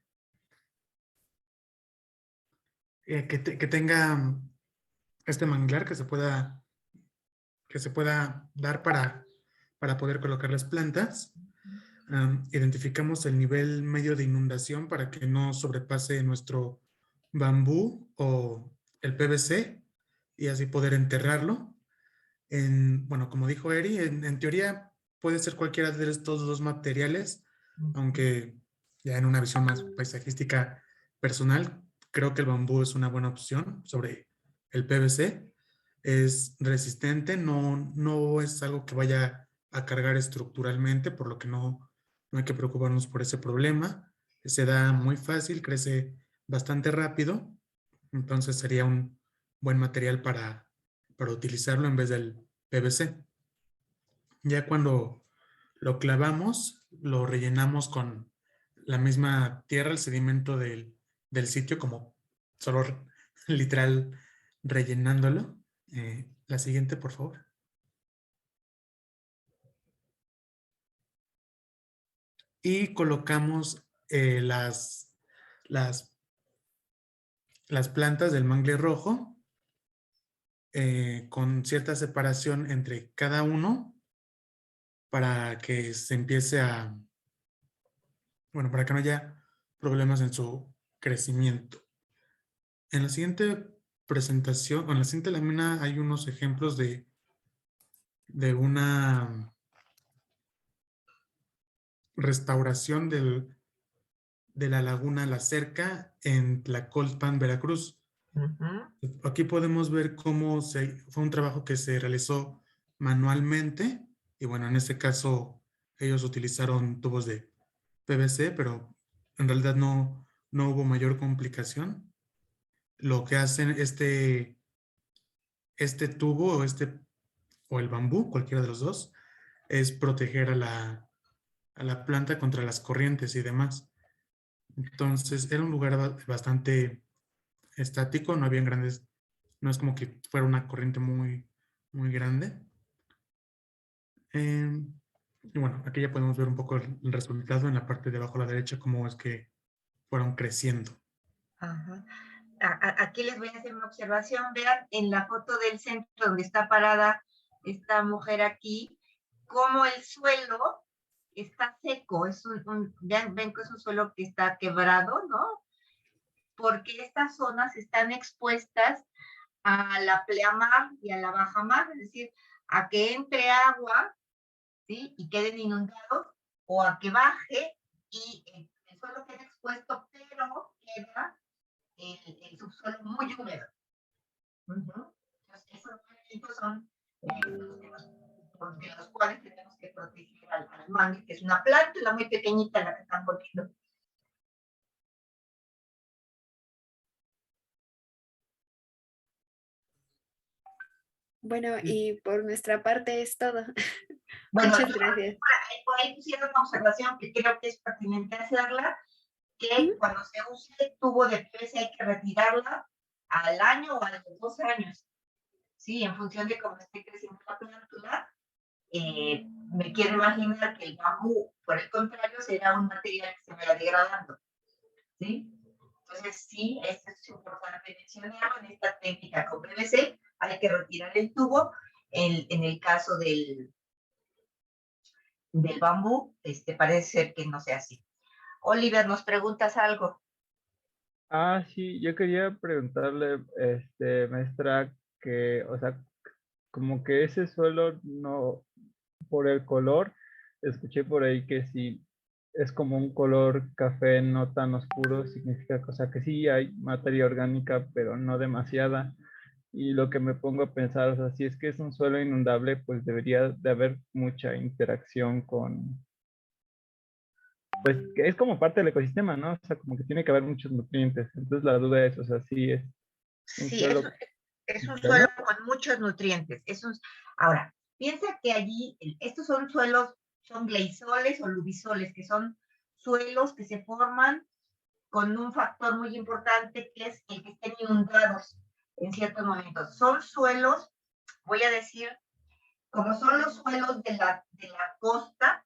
tenga este manglar que se pueda dar para poder colocar las plantas. Identificamos el nivel medio de inundación para que no sobrepase nuestro bambú o el PVC y así poder enterrarlo. Bueno, como dijo Eri, en teoría puede ser cualquiera de estos dos materiales, aunque ya en una visión más paisajística personal, creo que el bambú es una buena opción sobre el PVC. Es resistente, no es algo que vaya a cargar estructuralmente, por lo que no hay que preocuparnos por ese problema. Se da muy fácil, crece bastante rápido, entonces sería un buen material para utilizarlo en vez del PVC. Ya cuando lo clavamos, lo rellenamos con la misma tierra, el sedimento del sitio, como solo literal rellenándolo. La siguiente, por favor. Y colocamos las plantas del mangle rojo con cierta separación entre cada uno para que se empiece para que no haya problemas en su crecimiento. En la siguiente presentación, o en la siguiente lámina hay unos ejemplos de una restauración de la laguna La Cerca en Tlacolpan, Veracruz. Aquí podemos ver cómo fue un trabajo que se realizó manualmente y bueno, en este caso ellos utilizaron tubos de PVC, pero en realidad no hubo mayor complicación. Lo que hacen este tubo o el bambú, cualquiera de los dos, es proteger a la planta contra las corrientes y demás. Entonces era un lugar bastante estático, no es como que fuera una corriente muy, muy grande. Y bueno, aquí ya podemos ver un poco el resultado en la parte de abajo a la derecha, cómo es que fueron creciendo. Ajá. Aquí les voy a hacer una observación. Vean en la foto del centro donde está parada esta mujer aquí, cómo el suelo está seco. Ven que es un suelo que está quebrado, ¿no? Porque estas zonas están expuestas a la pleamar y a la bajamar, es decir, a que entre agua, ¿sí? Y queden inundados, o a que baje y el suelo queda expuesto, pero queda el subsuelo muy húmedo. Entonces, esos elementos son de los cuales tenemos que proteger al mangle, que es una planta muy pequeñita la que están poniendo. Bueno, y por nuestra parte es todo. Bueno, muchas gracias. Por ahí pusieron una observación que creo que es pertinente hacerla, que cuando se use tubo de PVC hay que retirarla al año o a los 2 años. Sí, en función de cómo esté creciendo la planta. Me quiero imaginar que el bambú, por el contrario, será un material que se vaya degradando. ¿Sí? Entonces, sí, esto es importante mencionarlo. En esta técnica con PVC hay hay que retirar el tubo. En el caso del bambú, parece ser que no sea así. Oliver, ¿nos preguntas algo? Ah, sí, yo quería preguntarle, maestra, que, o sea, como que ese suelo no, por el color, escuché por ahí que si es como un color café no tan oscuro, significa, o sea, que sí hay materia orgánica, pero no demasiada. Y lo que me pongo a pensar, o sea, si es que es un suelo inundable, pues debería de haber mucha interacción con, pues que es como parte del ecosistema, ¿no? O sea, como que tiene que haber muchos nutrientes. Entonces la duda es, o sea, si es un Sí, suelo es un ¿verdad? suelo con muchos nutrientes. Ahora, piensa que allí, estos son suelos, son gleisoles o lubisoles, que son suelos que se forman con un factor muy importante que es el que estén inundados en ciertos momentos. Son suelos, voy a decir, como son los suelos de la costa,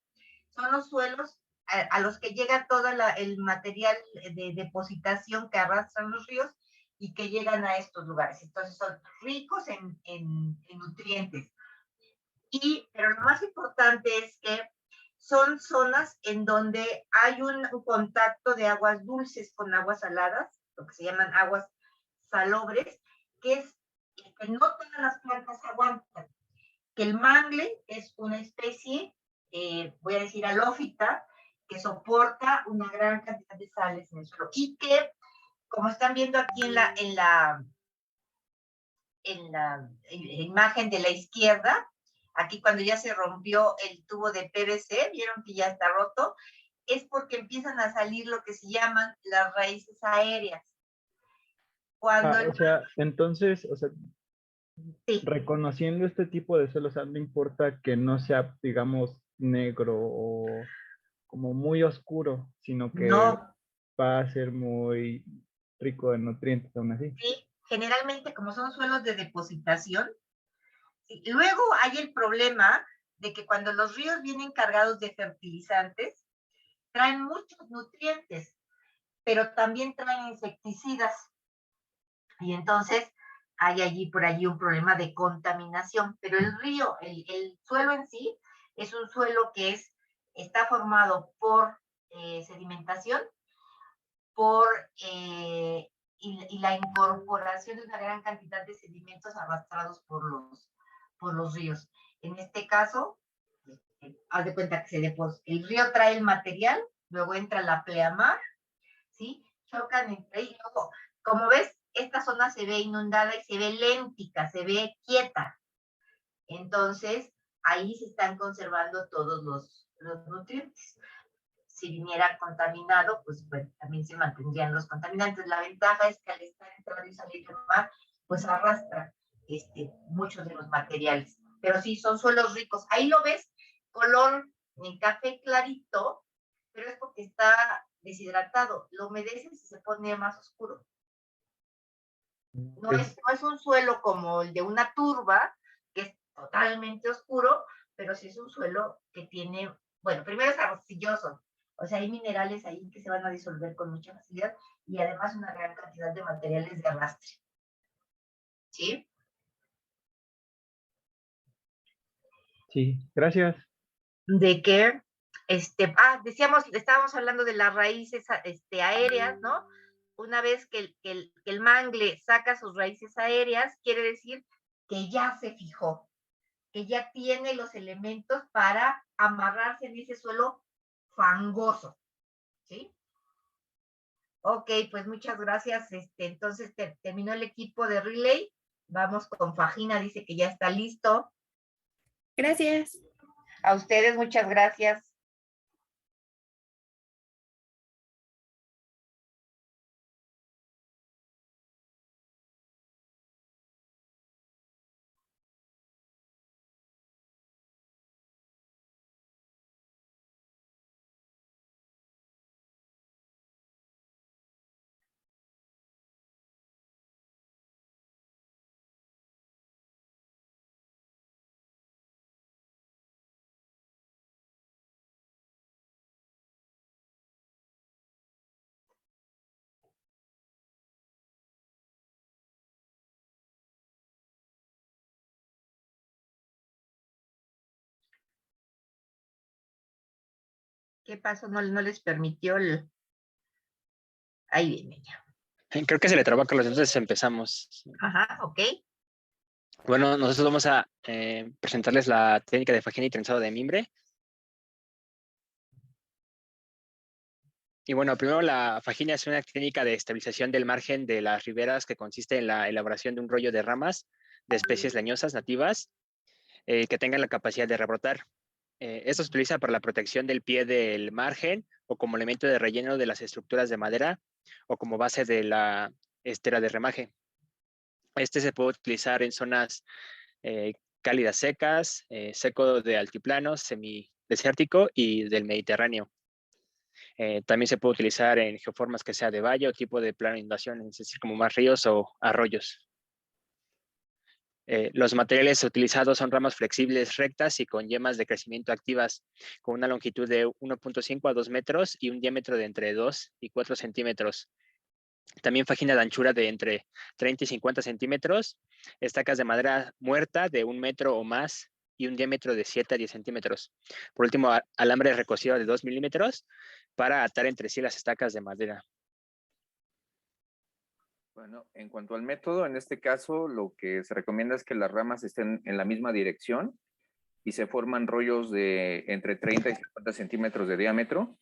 son los suelos a los que llega todo el material de depositación que arrastran los ríos y que llegan a estos lugares. Entonces son ricos en nutrientes. Pero lo más importante es que son zonas en donde hay un contacto de aguas dulces con aguas saladas, lo que se llaman aguas salobres, que es que no todas las plantas aguantan. Que el mangle es una especie, voy a decir alófita, que soporta una gran cantidad de sales en el suelo y que, como están viendo aquí en la imagen de la izquierda, aquí cuando ya se rompió el tubo de PVC, vieron que ya está roto, es porque empiezan a salir lo que se llaman las raíces aéreas. Cuando O sea, entonces, o sea, reconociendo este tipo de suelo, o sea, no importa que no sea, digamos, negro o como muy oscuro, sino que no, va a ser muy rico en nutrientes aún así. sí, generalmente como son suelos de depositación, y luego hay el problema de que cuando los ríos vienen cargados de fertilizantes, traen muchos nutrientes, pero también traen insecticidas. Y entonces hay allí por allí un problema de contaminación. Pero el río, el suelo en sí, es un suelo que está formado por sedimentación, por y la incorporación de una gran cantidad de sedimentos arrastrados por los ríos. En este caso, haz de cuenta que el río trae el material, luego entra la pleamar, ¿sí? Chocan entre ellos. Luego, como ves, esta zona se ve inundada y se ve léntica, se ve quieta. Entonces, ahí se están conservando todos los nutrientes. Si viniera contaminado, pues bueno, también se mantendrían los contaminantes. La ventaja es que al estar entrando y salir del mar, pues arrastra muchos de los materiales. Pero sí, son suelos ricos. Ahí lo ves, color en café clarito, pero es porque está deshidratado. Lo humedeces y se pone más oscuro. No es un suelo como el de una turba, que es totalmente oscuro, pero sí es un suelo que tiene, bueno, primero es arcilloso, o sea, hay minerales ahí que se van a disolver con mucha facilidad y además una gran cantidad de materiales de arrastre. ¿Sí? Sí, gracias. De que, estábamos hablando de las raíces aéreas, ¿no? Una vez que el mangle saca sus raíces aéreas, quiere decir que ya se fijó, que ya tiene los elementos para amarrarse en ese suelo fangoso, ¿sí? Ok, pues muchas gracias. Entonces terminó el equipo de Relay. Vamos con Fajina, dice que ya está listo. Gracias. A ustedes, muchas gracias. ¿Qué pasó? No les permitió el... Ahí viene ya. Creo que se le trabó a Carlos, entonces empezamos. Ajá, ok. Bueno, nosotros vamos a presentarles la técnica de fajina y trenzado de mimbre. Y bueno, primero la fajina es una técnica de estabilización del margen de las riberas que consiste en la elaboración de un rollo de ramas de especies leñosas nativas que tengan la capacidad de rebrotar. Esto se utiliza para la protección del pie del margen o como elemento de relleno de las estructuras de madera o como base de la estera de remaje. Este se puede utilizar en zonas cálidas secas, seco de altiplano, semidesértico y del Mediterráneo. También se puede utilizar en geoformas que sea de valle o tipo de plano de inundación, es decir, como más ríos o arroyos. Los materiales utilizados son ramas flexibles rectas y con yemas de crecimiento activas, con una longitud de 1.5 a 2 metros y un diámetro de entre 2 y 4 centímetros. También fajina de anchura de entre 30 y 50 centímetros, estacas de madera muerta de 1 metro o más y un diámetro de 7 a 10 centímetros. Por último, alambre recocido de 2 milímetros para atar entre sí las estacas de madera. Bueno, en cuanto al método, en este caso lo que se recomienda es que las ramas estén en la misma dirección y se forman rollos de entre 30 y 50 centímetros de diámetro.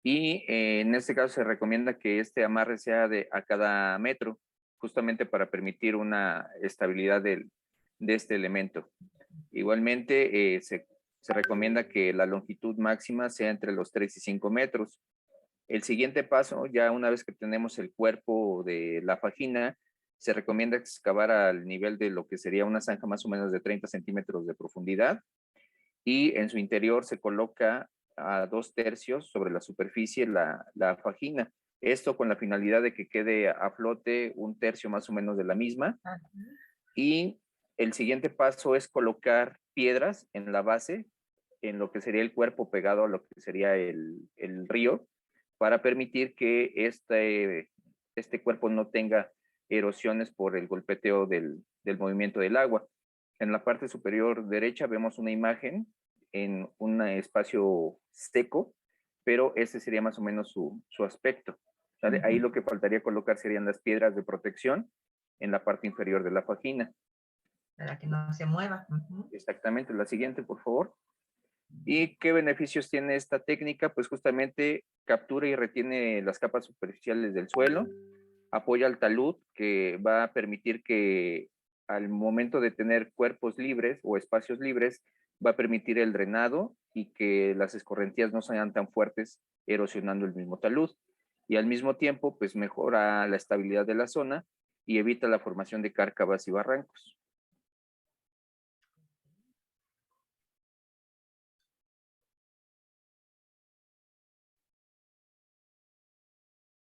Y en este caso se recomienda que este amarre sea a cada metro, justamente para permitir una estabilidad de este elemento. Igualmente se recomienda que la longitud máxima sea entre los 3 y 5 metros. El siguiente paso, ya una vez que tenemos el cuerpo de la fajina, se recomienda excavar al nivel de lo que sería una zanja más o menos de 30 centímetros de profundidad y en su interior se coloca a 2/3 sobre la superficie la fajina. Esto con la finalidad de que quede a flote 1/3 más o menos de la misma. Y el siguiente paso es colocar piedras en la base, en lo que sería el cuerpo pegado a lo que sería el río, para permitir que este cuerpo no tenga erosiones por el golpeteo del movimiento del agua. En la parte superior derecha vemos una imagen en un espacio seco, pero ese sería más o menos su aspecto. ¿Sale? Ahí lo que faltaría colocar serían las piedras de protección en la parte inferior de la fajina. Para que no se mueva. Exactamente, la siguiente, por favor. ¿Y qué beneficios tiene esta técnica? Pues justamente captura y retiene las capas superficiales del suelo, apoya al talud, que va a permitir que al momento de tener cuerpos libres o espacios libres, va a permitir el drenado y que las escorrentías no sean tan fuertes erosionando el mismo talud. Y al mismo tiempo, pues mejora la estabilidad de la zona y evita la formación de cárcavas y barrancos.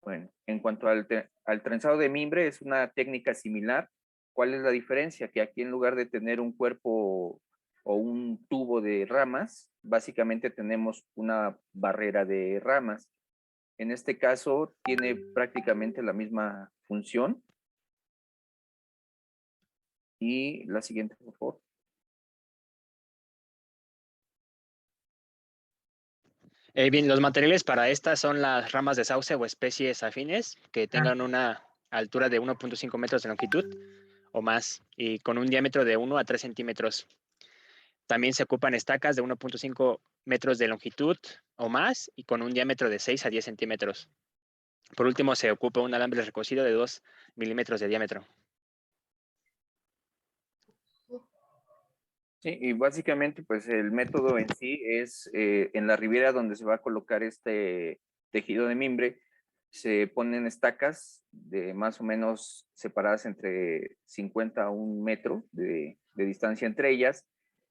Bueno, en cuanto al trenzado de mimbre, es una técnica similar. ¿Cuál es la diferencia? Que aquí en lugar de tener un cuerpo o un tubo de ramas, básicamente tenemos una barrera de ramas. En este caso tiene prácticamente la misma función. Y la siguiente, por favor. Bien, los materiales para estas son las ramas de sauce o especies afines que tengan una altura de 1.5 metros de longitud o más y con un diámetro de 1 a 3 centímetros. También se ocupan estacas de 1.5 metros de longitud o más y con un diámetro de 6 a 10 centímetros. Por último, se ocupa un alambre recocido de 2 milímetros de diámetro. Sí, y básicamente pues el método en sí es en la ribera donde se va a colocar este tejido de mimbre, se ponen estacas de más o menos separadas entre 50 a 1 metro de distancia entre ellas,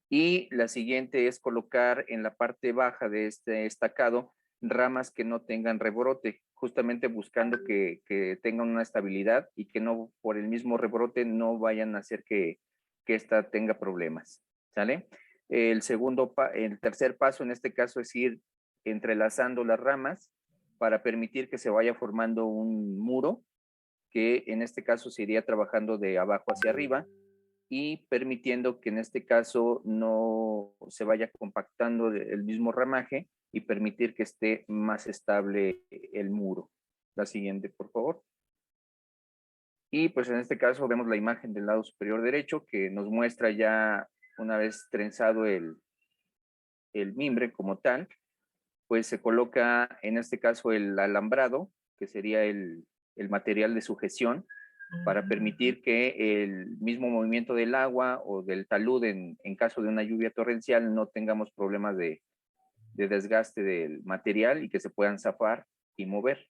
y la siguiente es colocar en la parte baja de este estacado ramas que no tengan rebrote, justamente buscando que tengan una estabilidad y que no por el mismo rebrote no vayan a hacer que ésta tenga problemas. ¿Sale? El tercer paso en este caso es ir entrelazando las ramas para permitir que se vaya formando un muro que en este caso se iría trabajando de abajo hacia arriba y permitiendo que en este caso no se vaya compactando el mismo ramaje y permitir que esté más estable el muro. La siguiente, por favor. Y pues en este caso vemos la imagen del lado superior derecho que nos muestra ya una vez trenzado el mimbre como tal, pues se coloca en este caso el alambrado, que sería el material de sujeción, para permitir que el mismo movimiento del agua o del talud en caso de una lluvia torrencial no tengamos problemas de desgaste del material y que se puedan zafar y mover.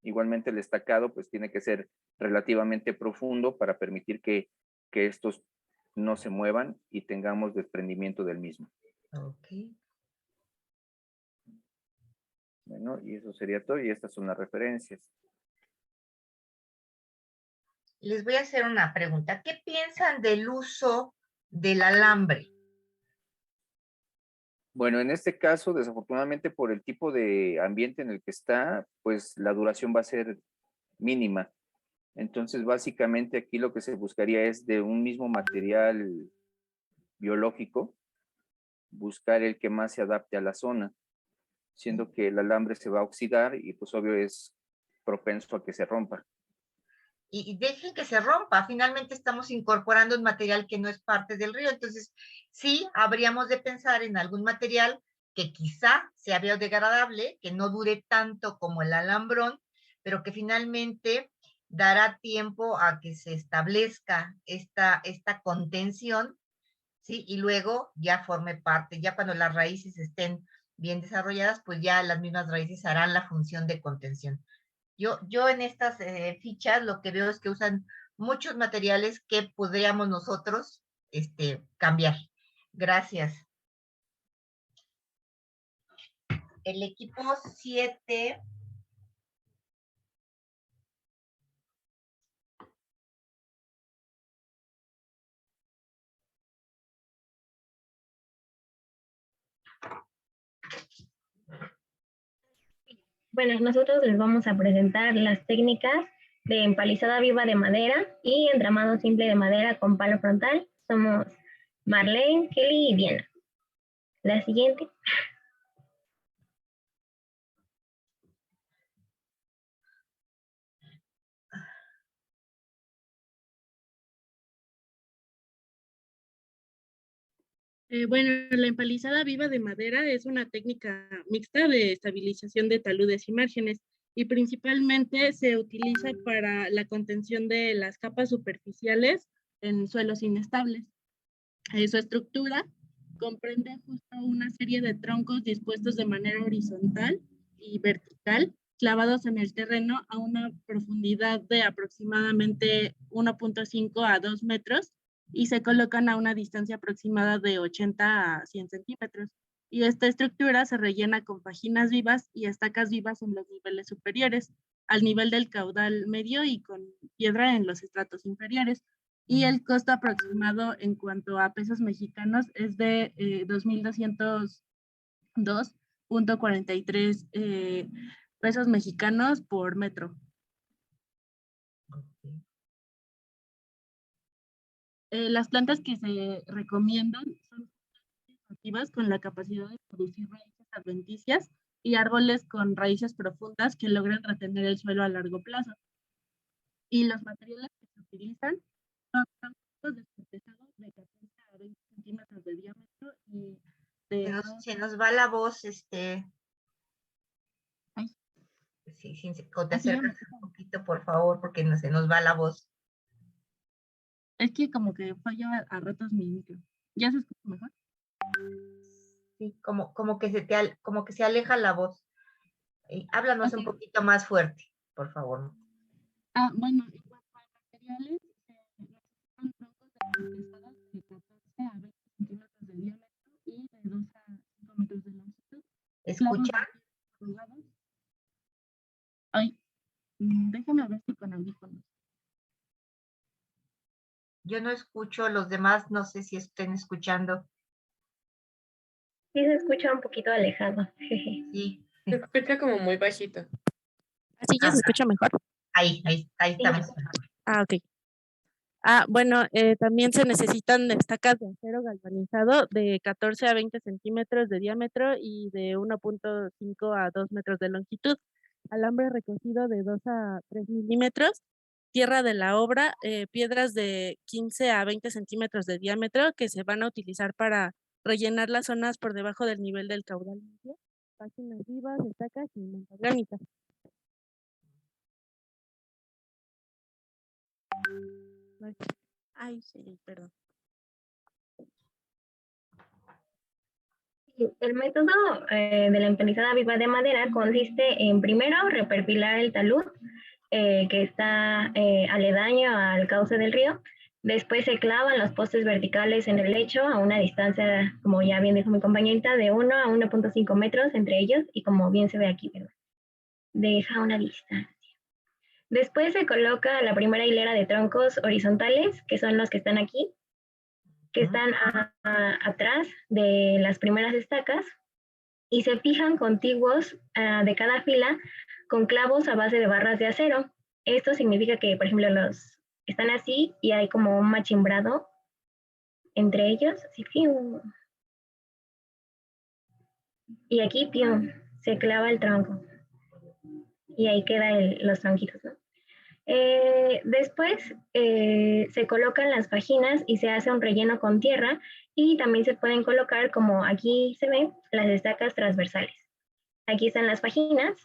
Igualmente el estacado pues tiene que ser relativamente profundo para permitir que estos no se muevan y tengamos desprendimiento del mismo. Ok. Bueno, y eso sería todo y estas son las referencias. Les voy a hacer una pregunta. ¿Qué piensan del uso del alambre? Bueno, en este caso, desafortunadamente por el tipo de ambiente en el que está, pues la duración va a ser mínima. Entonces, básicamente aquí lo que se buscaría es de un mismo material biológico, buscar el que más se adapte a la zona, siendo que el alambre se va a oxidar y pues obvio es propenso a que se rompa. Y dejen que se rompa. Finalmente estamos incorporando un material que no es parte del río. Entonces, sí, habríamos de pensar en algún material que quizá sea biodegradable, que no dure tanto como el alambrón, pero que finalmente dará tiempo a que se establezca esta contención, ¿sí? Y luego ya forme parte, ya cuando las raíces estén bien desarrolladas, pues ya las mismas raíces harán la función de contención. Yo en estas fichas lo que veo es que usan muchos materiales que podríamos nosotros cambiar. Gracias. El equipo 7. Bueno, nosotros les vamos a presentar las técnicas de empalizada viva de madera y entramado simple de madera con palo frontal. Somos Marlene, Kelly y Diana. La siguiente. Bueno, la empalizada viva de madera es una técnica mixta de estabilización de taludes y márgenes y principalmente se utiliza para la contención de las capas superficiales en suelos inestables. Su estructura comprende justo una serie de troncos dispuestos de manera horizontal y vertical, clavados en el terreno a una profundidad de aproximadamente 1.5 a 2 metros y se colocan a una distancia aproximada de 80 a 100 centímetros. Y esta estructura se rellena con páginas vivas y estacas vivas en los niveles superiores, al nivel del caudal medio y con piedra en los estratos inferiores. Y el costo aproximado en cuanto a pesos mexicanos es de 2,202.43 pesos mexicanos por metro. Las plantas que se recomiendan son nativas con la capacidad de producir raíces adventicias y árboles con raíces profundas que logran retener el suelo a largo plazo. Y los materiales que se utilizan son troncos descortezados de 14 a 20 centímetros de diámetro y de... Se nos va la voz, Ay. Sí, o te acercas un poquito, por favor, porque no se nos va la voz. Es que como que falla a ratos mi micro. ¿Ya se escucha mejor? Sí, como que se aleja la voz. Háblanos un poquito más fuerte, por favor. Bueno, en cuanto a materiales, se necesitan troncos descortezados de 14 a 20 centímetros de diámetro y de 2 a 5 metros de longitud. ¿Escuchan? Ay, déjame ver si con audífonos. Yo no escucho, los demás no sé si estén escuchando. Sí, se escucha un poquito alejado. Sí. Se escucha como muy bajito. ¿Así ya se escucha mejor? Ahí estamos. Ah, ok. Bueno, también se necesitan estacas de acero galvanizado de 14 a 20 centímetros de diámetro y de 1.5 a 2 metros de longitud. Alambre recocido de 2 a 3 milímetros. Tierra de la obra, piedras de 15 a 20 centímetros de diámetro que se van a utilizar para rellenar las zonas por debajo del nivel del caudal medio. Páginas vivas, estacas y manta orgánica. Ay, sí, perdón. El método de la empalizada viva de madera consiste en primero reperfilar el talud que está aledaño al cauce del río. Después se clavan los postes verticales en el lecho a una distancia, como ya bien dijo mi compañerita, de 1 a 1.5 metros entre ellos y como bien se ve aquí, ¿verdad? Deja una distancia. Después se coloca la primera hilera de troncos horizontales, que son los que están aquí, que están atrás de las primeras estacas, y se fijan contiguos de cada fila con clavos a base de barras de acero. Esto significa que, por ejemplo, los están así y hay como un machimbrado entre ellos. Así, ¡pium! Y aquí ¡pium! Se clava el tronco. Y ahí quedan los tronquitos, ¿no? Después se colocan las fajinas y se hace un relleno con tierra y también se pueden colocar, como aquí se ve, las estacas transversales. Aquí están las fajinas,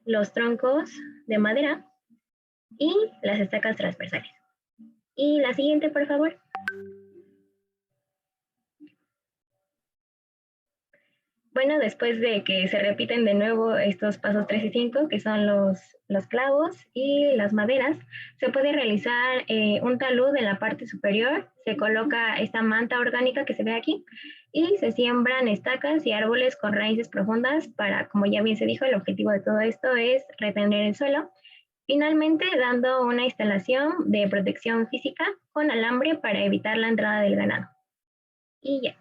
los troncos de madera y las estacas transversales. Y la siguiente, por favor. Bueno, después de que se repiten de nuevo estos pasos 3 y 5, que son los clavos y las maderas, se puede realizar un talud en la parte superior, se coloca esta manta orgánica que se ve aquí y se siembran estacas y árboles con raíces profundas para, como ya bien se dijo, el objetivo de todo esto es retener el suelo. Finalmente, dando una instalación de protección física con alambre para evitar la entrada del ganado. Y ya.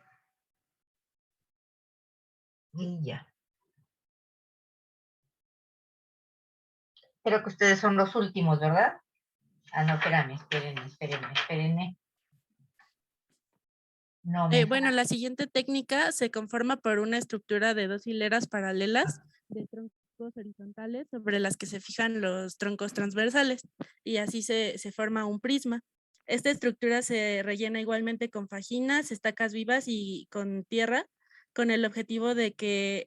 Y ya. Creo que ustedes son los últimos, ¿verdad? No, espérenme. No, bueno, la siguiente técnica se conforma por una estructura de 2 hileras paralelas de troncos horizontales sobre las que se fijan los troncos transversales y así se forma un prisma. Esta estructura se rellena igualmente con fajinas, estacas vivas y con tierra, con el objetivo de que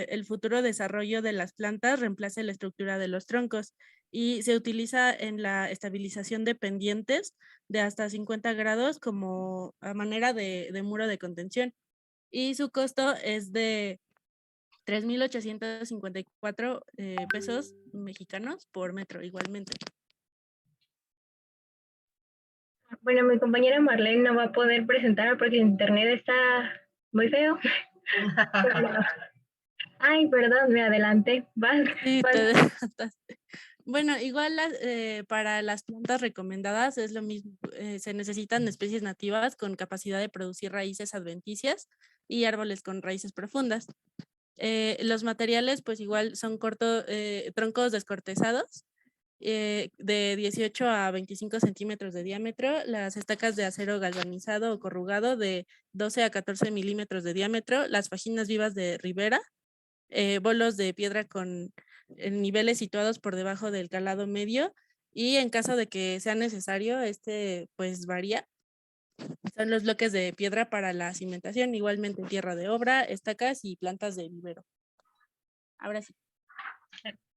el futuro desarrollo de las plantas reemplace la estructura de los troncos y se utiliza en la estabilización de pendientes de hasta 50 grados como a manera de muro de contención. Y su costo es de 3,854 pesos mexicanos por metro igualmente. Bueno, mi compañera Marlene no va a poder presentar porque el internet está muy feo. Ay, perdón, me adelanté. Sí, te adelantaste. Bueno, igual para las plantas recomendadas es lo mismo. Se necesitan especies nativas con capacidad de producir raíces adventicias y árboles con raíces profundas. Los materiales pues igual son troncos descortezados de 18 a 25 centímetros de diámetro, las estacas de acero galvanizado o corrugado de 12 a 14 milímetros de diámetro, las fajinas vivas de ribera, bolos de piedra con niveles situados por debajo del calado medio y en caso de que sea necesario, pues varía. Son los bloques de piedra para la cimentación, igualmente tierra de obra, estacas y plantas de vivero. Ahora sí.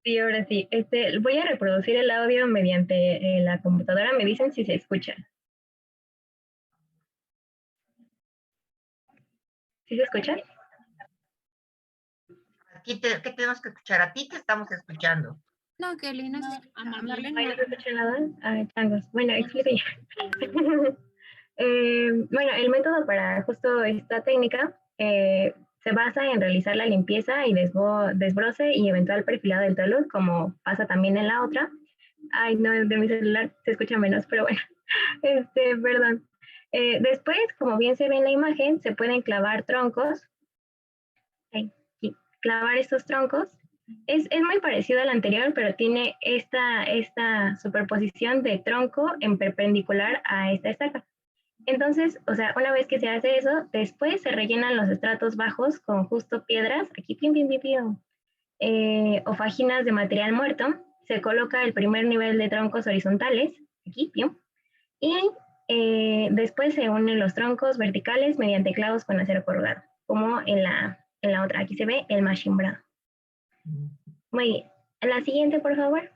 Sí, ahora sí. Voy a reproducir el audio mediante la computadora. Me dicen si se escucha. ¿Sí se escucha? ¿Qué tenemos que escuchar? A ti te estamos escuchando. No, Kelly, no se escucha. ¿No se escucha nada? Changos. Bueno, explico ya. Bueno, el método para justo esta técnica se basa en realizar la limpieza y desbroce y eventual perfilado del talud, como pasa también en la otra. Ay, no, de mi celular se escucha menos, pero bueno, perdón. Después, como bien se ve en la imagen, se pueden clavar troncos. Clavar estos troncos Es muy parecido al anterior, pero tiene esta superposición de tronco en perpendicular a esta estaca. Entonces, o sea, una vez que se hace eso, después se rellenan los estratos bajos con justo piedras, aquí pim, pim, pim, pim, o fajinas de material muerto. Se coloca el primer nivel de troncos horizontales, aquí, pim, y después se unen los troncos verticales mediante clavos con acero corrugado, como en la otra. Aquí se ve el machimbrado. Muy bien. La siguiente, por favor.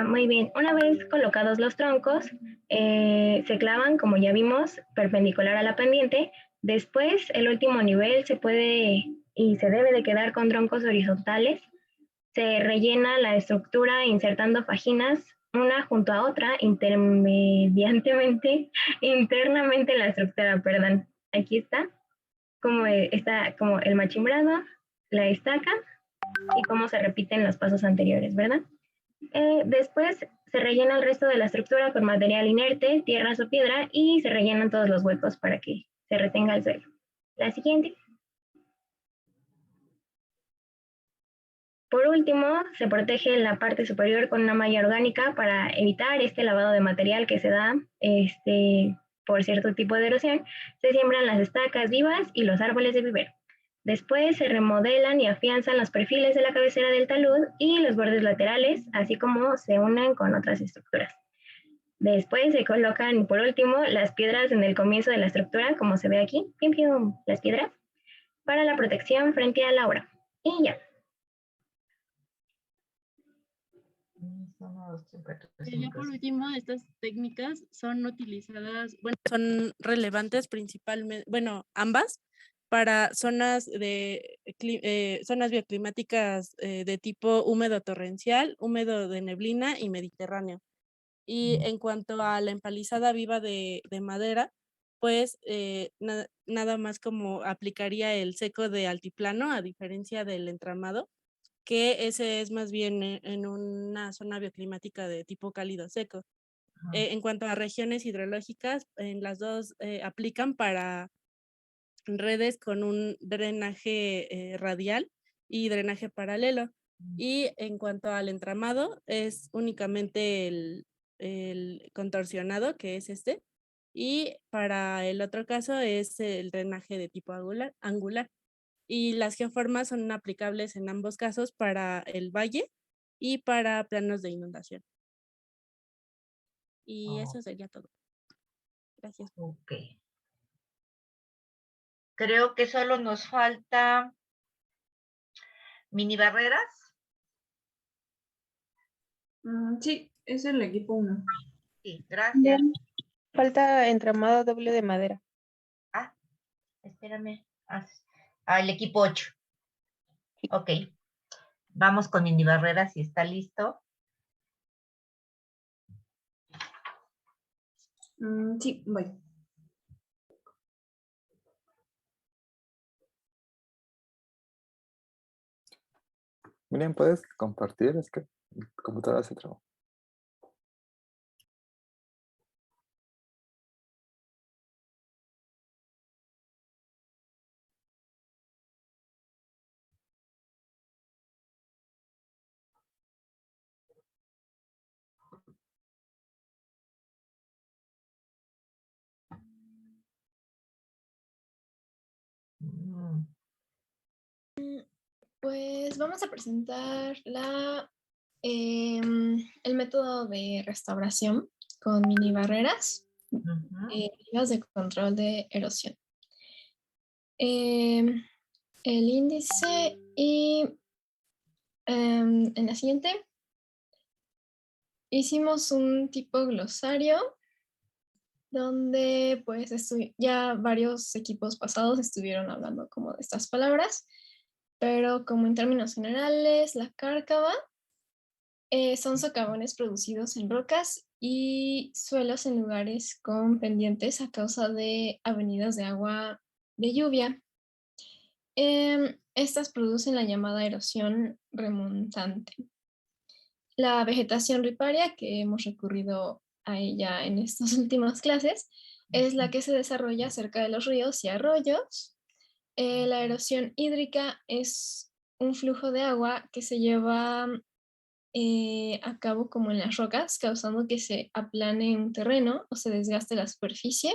Muy bien. Una vez colocados los troncos, se clavan, como ya vimos, perpendicular a la pendiente. Después, el último nivel se puede y se debe de quedar con troncos horizontales. Se rellena la estructura insertando fajinas una junto a otra internamente en la estructura, perdón. Aquí está como el machimbrado, la estaca y cómo se repiten los pasos anteriores, ¿verdad? Después se rellena el resto de la estructura con material inerte, tierras o piedra, y se rellenan todos los huecos para que se retenga el suelo. La siguiente. Por último, se protege la parte superior con una malla orgánica para evitar este lavado de material que se da por cierto tipo de erosión. Se siembran las estacas vivas y los árboles de vivero. Después se remodelan y afianzan los perfiles de la cabecera del talud y los bordes laterales, así como se unen con otras estructuras. Después se colocan, por último, las piedras en el comienzo de la estructura, como se ve aquí, las piedras, para la protección frente a la obra. Y ya. Ya por último, estas técnicas son utilizadas, bueno, son relevantes principalmente, bueno, ambas, para zonas zonas bioclimáticas de tipo húmedo torrencial, húmedo de neblina y mediterráneo. Y en cuanto a la empalizada viva de madera, pues nada más como aplicaría el seco de altiplano, a diferencia del entramado, que ese es más bien en una zona bioclimática de tipo cálido seco. En cuanto a regiones hidrológicas, en las dos aplican para redes con un drenaje radial y drenaje paralelo. Y en cuanto al entramado, es únicamente el contorsionado, que es este, y para el otro caso es el drenaje de tipo angular. Y las geoformas son aplicables en ambos casos para el valle y para planos de inundación. Y eso sería todo. Gracias. Ok. Creo que solo nos falta mini barreras. Sí, es el equipo 1. Sí, gracias. Falta entramado doble de madera. Ah, espérame. El equipo 8. Ok. Vamos con mini barreras si está listo. Sí, voy. Miren, ¿puedes compartir? Es que mi computadora se trabó. Pues vamos a presentar el método de restauración con mini barreras, medidas de control de erosión. El índice y en la siguiente hicimos un tipo glosario donde pues ya varios equipos pasados estuvieron hablando como de estas palabras, pero como en términos generales, la cárcava son socavones producidos en rocas y suelos en lugares con pendientes a causa de avenidas de agua de lluvia. Estas producen la llamada erosión remontante. La vegetación riparia, que hemos recurrido a ella en estas últimas clases, es la que se desarrolla cerca de los ríos y arroyos. La erosión hídrica es un flujo de agua que se lleva a cabo como en las rocas, causando que se aplane un terreno o se desgaste la superficie.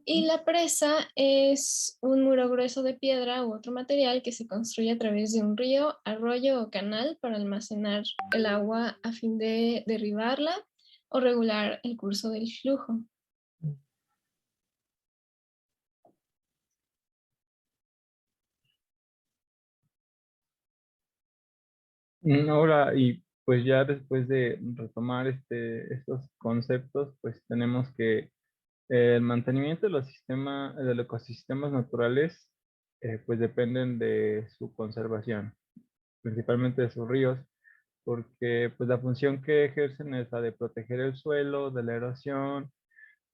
Y la presa es un muro grueso de piedra u otro material que se construye a través de un río, arroyo o canal para almacenar el agua a fin de derribarla o regular el curso del flujo. Ahora, y pues ya después de retomar estos conceptos, pues tenemos que el mantenimiento de de los ecosistemas naturales, pues dependen de su conservación, principalmente de sus ríos, porque pues la función que ejercen es la de proteger el suelo de la erosión,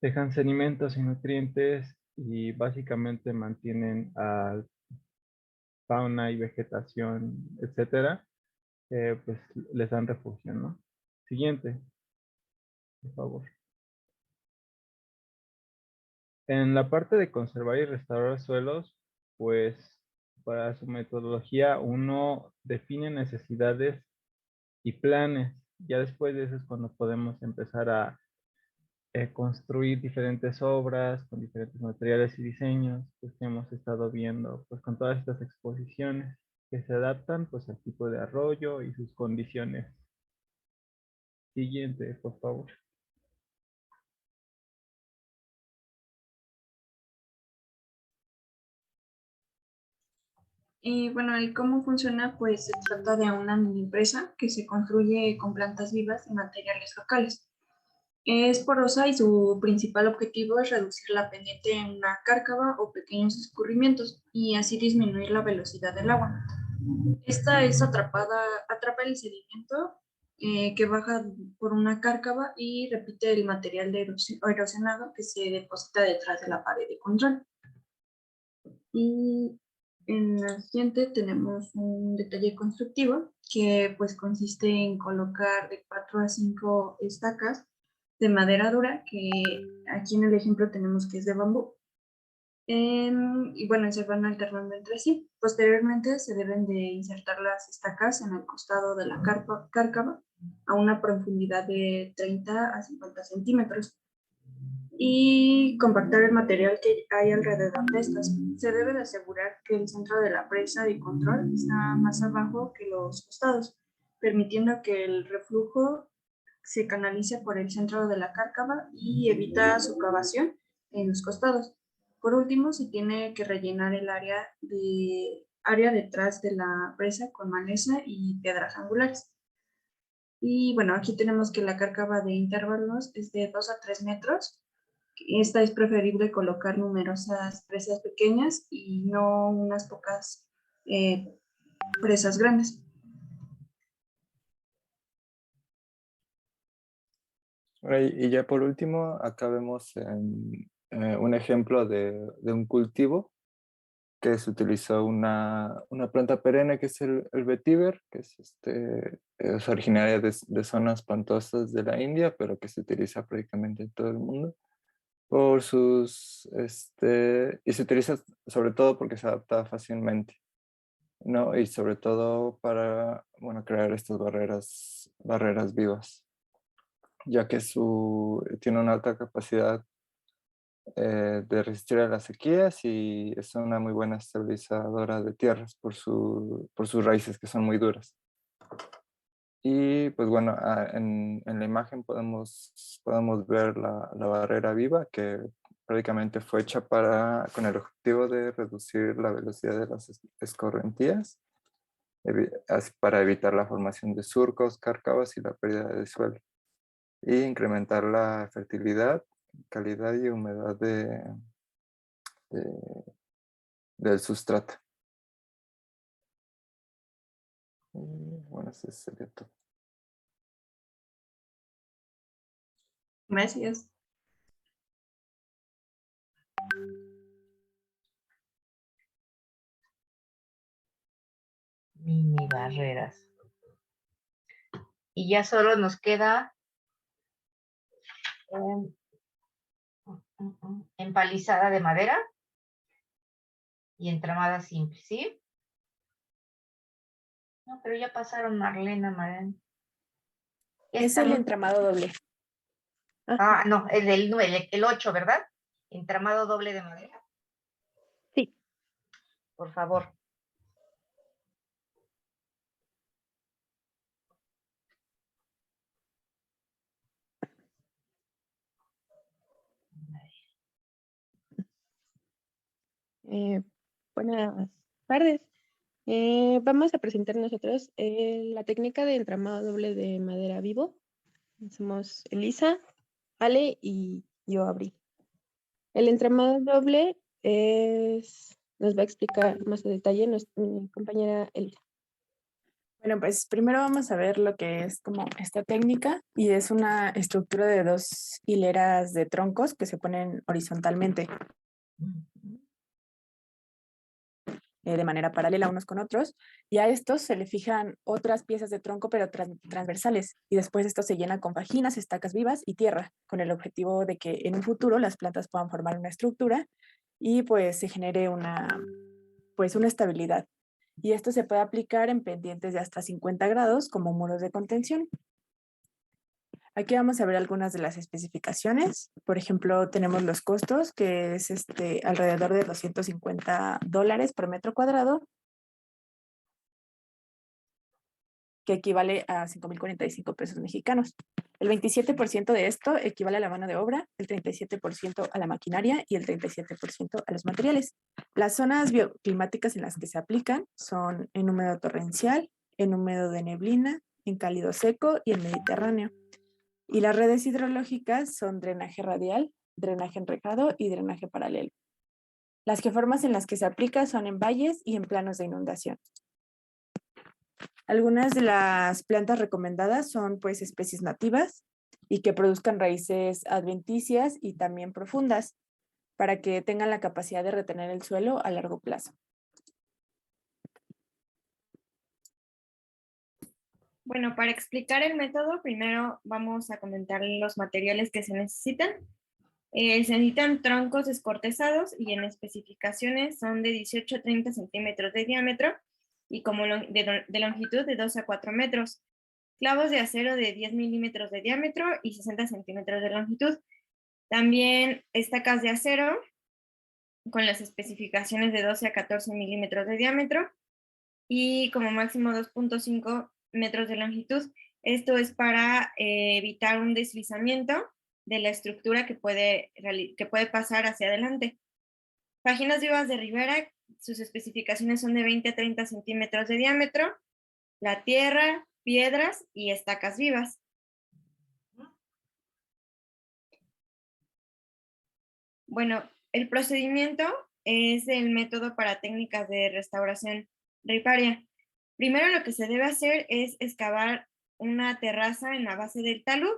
dejan sedimentos y nutrientes y básicamente mantienen a fauna y vegetación, etcétera, pues les dan refugio, ¿no? Siguiente, por favor. En la parte de conservar y restaurar suelos, pues para su metodología uno define necesidades y planes. Ya después de eso es cuando podemos empezar a construir diferentes obras con diferentes materiales y diseños pues, que hemos estado viendo pues, con todas estas exposiciones que se adaptan pues, al tipo de arroyo y sus condiciones. Siguiente, por favor. Y bueno, el cómo funciona, pues se trata de una mini empresa que se construye con plantas vivas y materiales locales. Es porosa y su principal objetivo es reducir la pendiente en una cárcava o pequeños escurrimientos y así disminuir la velocidad del agua. Esta es atrapa el sedimento que baja por una cárcava y repite el material de erosionado que se deposita detrás de la pared de control. Y en la siguiente tenemos un detalle constructivo que pues consiste en colocar de 4 a 5 estacas de madera dura, que aquí en el ejemplo tenemos que es de bambú. Y bueno, se van alternando entre sí. Posteriormente se deben de insertar las estacas en el costado de la cárcava a una profundidad de 30 a 50 centímetros y compactar el material que hay alrededor de estas. Se debe de asegurar que el centro de la presa de control está más abajo que los costados, permitiendo que el reflujo se canalice por el centro de la cárcava y evita su cavación en los costados. Por último, se tiene que rellenar el área detrás de la presa con maleza y piedras angulares. Y bueno, aquí tenemos que la cárcava de intervalos es de 2 a 3 metros. Esta es preferible colocar numerosas presas pequeñas y no unas pocas presas grandes. Y ya por último, acá vemos un ejemplo de un cultivo que se utilizó una planta perenne que es el vetiver, que es originaria de zonas pantosas de la India, pero que se utiliza prácticamente en todo el mundo. Y se utiliza sobre todo porque se adapta fácilmente, ¿no? Y sobre todo para, bueno, crear estas barreras vivas, ya que tiene una alta capacidad de resistir a las sequías y es una muy buena estabilizadora de tierras por sus raíces que son muy duras. Y pues bueno, en la imagen podemos ver la barrera viva que prácticamente fue hecha con el objetivo de reducir la velocidad de las escorrentías para evitar la formación de surcos, cárcavas y la pérdida de suelo y incrementar la fertilidad, calidad y humedad del sustrato. Y bueno, ese sería todo. Gracias. Mini barreras. Y ya solo nos queda empalizada de madera y entramada simple, ¿sí? No, pero ya pasaron Marlena, Marlene. Es el entramado doble. Ah, no, el 8, ¿verdad? Entramado doble de madera. Sí. Por favor. Buenas tardes. Vamos a presentar nosotros la técnica de entramado doble de madera vivo. Somos Elisa, Ale y yo, Abril. El entramado doble nos va a explicar más a detalle mi compañera Elisa. Bueno, pues primero vamos a ver lo que es como esta técnica y es una estructura de 2 hileras de troncos que se ponen horizontalmente de manera paralela unos con otros, y a estos se le fijan otras piezas de tronco pero transversales, y después esto se llena con fajinas, estacas vivas y tierra, con el objetivo de que en un futuro las plantas puedan formar una estructura y pues se genere una estabilidad. Y esto se puede aplicar en pendientes de hasta 50 grados como muros de contención. Aquí vamos a ver algunas de las especificaciones. Por ejemplo, tenemos los costos, que es alrededor de $250 por metro cuadrado, que equivale a 5,045 pesos mexicanos. El 27% de esto equivale a la mano de obra, el 37% a la maquinaria y el 37% a los materiales. Las zonas bioclimáticas en las que se aplican son en húmedo torrencial, en húmedo de neblina, en cálido seco y en Mediterráneo. Y las redes hidrológicas son drenaje radial, drenaje enrejado y drenaje paralelo. Las geoformas en las que se aplica son en valles y en planos de inundación. Algunas de las plantas recomendadas son pues especies nativas y que produzcan raíces adventicias y también profundas para que tengan la capacidad de retener el suelo a largo plazo. Bueno, para explicar el método, primero vamos a comentar los materiales que se necesitan. Se necesitan troncos descortezados y en especificaciones son de 18 a 30 centímetros de diámetro y como de longitud de 2 a 4 metros. Clavos de acero de 10 milímetros de diámetro y 60 centímetros de longitud. También estacas de acero con las especificaciones de 12 a 14 milímetros de diámetro y como máximo 2.5 metros de longitud. Esto es para evitar un deslizamiento de la estructura que puede pasar hacia adelante. Fajinas vivas de ribera, sus especificaciones son de 20 a 30 centímetros de diámetro, la tierra, piedras y estacas vivas. Bueno, el procedimiento es el método para técnicas de restauración riparia. Primero lo que se debe hacer es excavar una terraza en la base del talud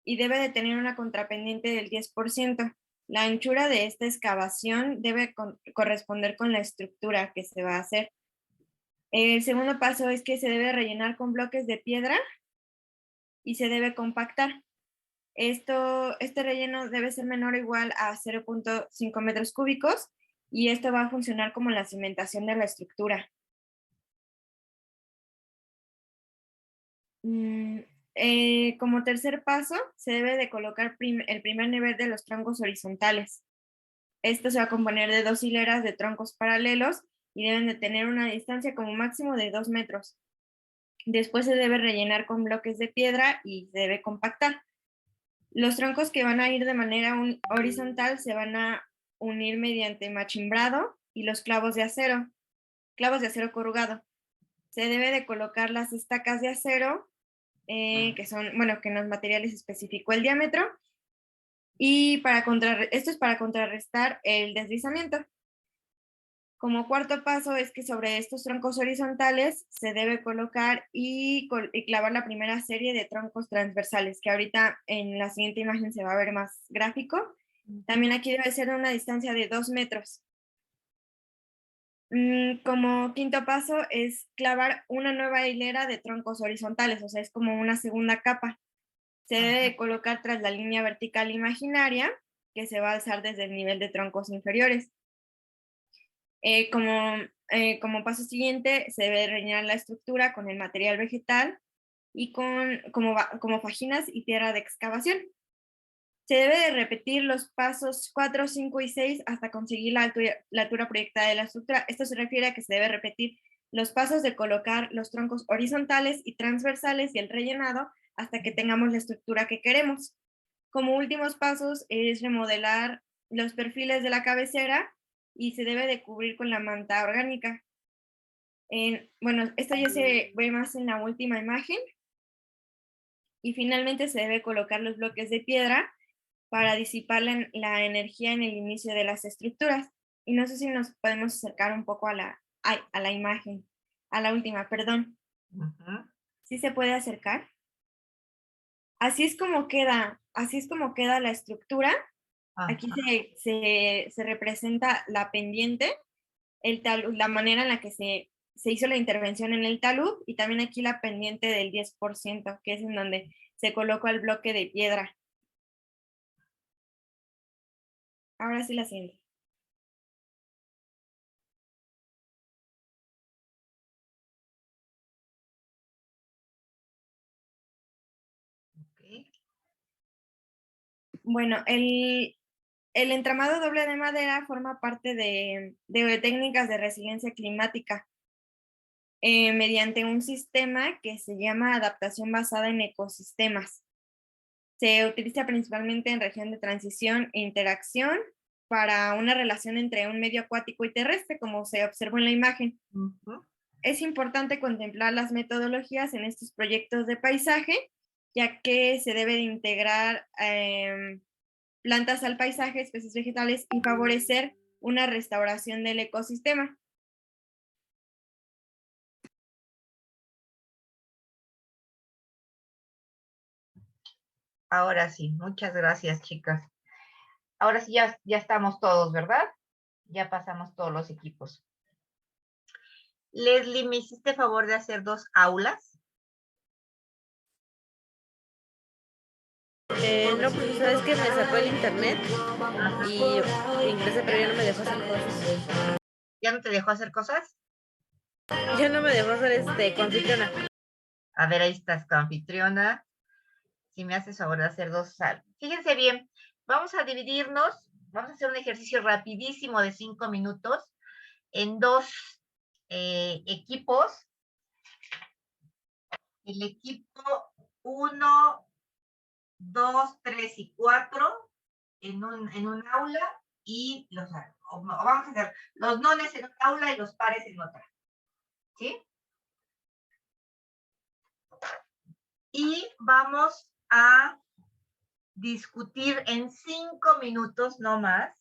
y debe de tener una contrapendiente del 10%. La anchura de esta excavación debe corresponder con la estructura que se va a hacer. El segundo paso es que se debe rellenar con bloques de piedra y se debe compactar. Este relleno debe ser menor o igual a 0.5 metros cúbicos y esto va a funcionar como la cimentación de la estructura. Como tercer paso, se debe de colocar el primer nivel de los troncos horizontales. Esto se va a componer de 2 hileras de troncos paralelos y deben de tener una distancia como máximo de 2 metros. Después se debe rellenar con bloques de piedra y se debe compactar. Los troncos que van a ir de manera horizontal se van a unir mediante machimbrado y los clavos de acero corrugado. Se debe de colocar las estacas de acero, que en los materiales especificó el diámetro, y esto es para contrarrestar el deslizamiento. Como cuarto paso es que sobre estos troncos horizontales se debe colocar y clavar la primera serie de troncos transversales, que ahorita en la siguiente imagen se va a ver más gráfico. También aquí debe ser a una distancia de 2 metros. Como quinto paso es clavar una nueva hilera de troncos horizontales, o sea, es como una segunda capa. se debe de colocar tras la línea vertical imaginaria, que se va a alzar desde el nivel de troncos inferiores. Como paso siguiente, se debe rellenar la estructura con el material vegetal y como fajinas y tierra de excavación. Se debe de repetir los pasos 4, 5 y 6 hasta conseguir la altura proyectada de la estructura. Esto se refiere a que se debe repetir los pasos de colocar los troncos horizontales y transversales y el rellenado hasta que tengamos la estructura que queremos. Como últimos pasos es remodelar los perfiles de la cabecera y se debe de cubrir con la manta orgánica. Bueno, esto ya se ve más en la última imagen. Y finalmente se debe colocar los bloques de piedra para disipar la energía en el inicio de las estructuras. Y no sé si nos podemos acercar un poco a la imagen, a la última, perdón. ¿Sí se puede acercar? Así es como queda la estructura. Aquí se representa la pendiente, la manera en la que se hizo la intervención en el talud, y también aquí la pendiente del 10%, que es en donde se coloca el bloque de piedra. Ahora sí la siento. Bueno, el entramado doble de madera forma parte de técnicas de resiliencia climática mediante un sistema que se llama adaptación basada en ecosistemas. Se utiliza principalmente en región de transición e interacción para una relación entre un medio acuático y terrestre, como se observó en la imagen. Es importante contemplar las metodologías en estos proyectos de paisaje, ya que se debe de integrar plantas al paisaje, especies vegetales y favorecer una restauración del ecosistema. Ahora sí, muchas gracias, chicas. Ahora sí ya estamos todos, ¿verdad? Ya pasamos todos los equipos. Leslie, ¿me hiciste favor de hacer 2 aulas? No, profesora, es que me sacó el internet y ingresé, pero ya no me dejó hacer cosas. ¿Ya no te dejó hacer cosas? Ya no me dejó hacer confitriona. A ver, ahí estás, anfitriona. Si me haces favor de hacer 2 aulas. Fíjense bien, vamos a dividirnos, vamos a hacer un ejercicio rapidísimo de 5 minutos en 2 equipos. El equipo 1, 2, 3 y 4 en un aula, y vamos a hacer los nones en un aula y los pares en otra. ¿Sí? Y vamos a discutir en 5 minutos, no más,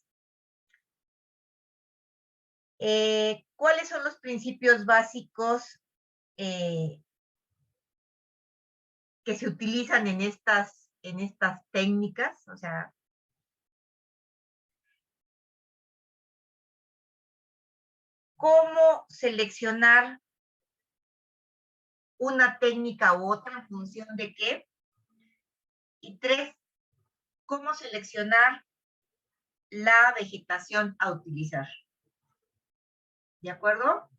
cuáles son los principios básicos que se utilizan en estas técnicas, o sea, cómo seleccionar una técnica u otra en función de qué. Y 3, cómo seleccionar la vegetación a utilizar. ¿De acuerdo?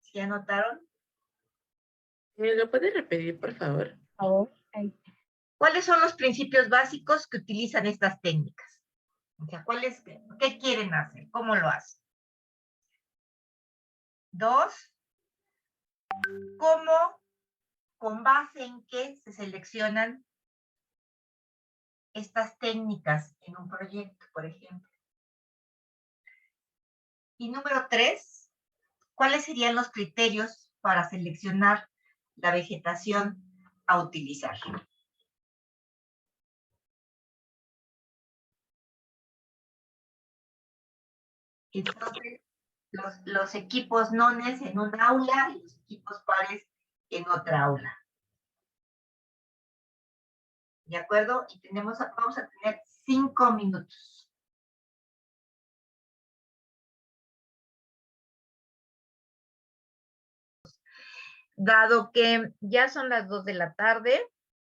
¿Sí anotaron? ¿Me lo puede repetir, por favor? ¿Cuáles son los principios básicos que utilizan estas técnicas? O sea, ¿qué quieren hacer? ¿Cómo lo hacen? 2, ¿cómo, con base en qué se seleccionan estas técnicas en un proyecto, por ejemplo? Y número 3, ¿cuáles serían los criterios para seleccionar la vegetación a utilizar? Entonces, los equipos nones en un aula y los equipos pares en otra aula. ¿De acuerdo? Y vamos a tener 5 minutos. Dado que ya son las 2 de la tarde,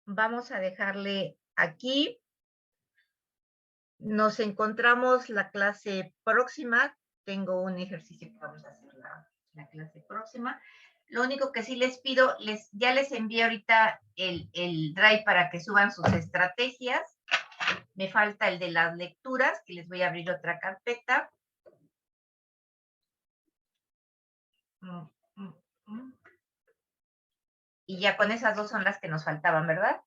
vamos a dejarle aquí. Nos encontramos la clase próxima. Tengo un ejercicio que vamos a hacer la clase próxima. Lo único que sí les pido, ya les envié ahorita el Drive para que suban sus estrategias. Me falta el de las lecturas, que les voy a abrir otra carpeta. Y ya con esas dos son las que nos faltaban, ¿verdad?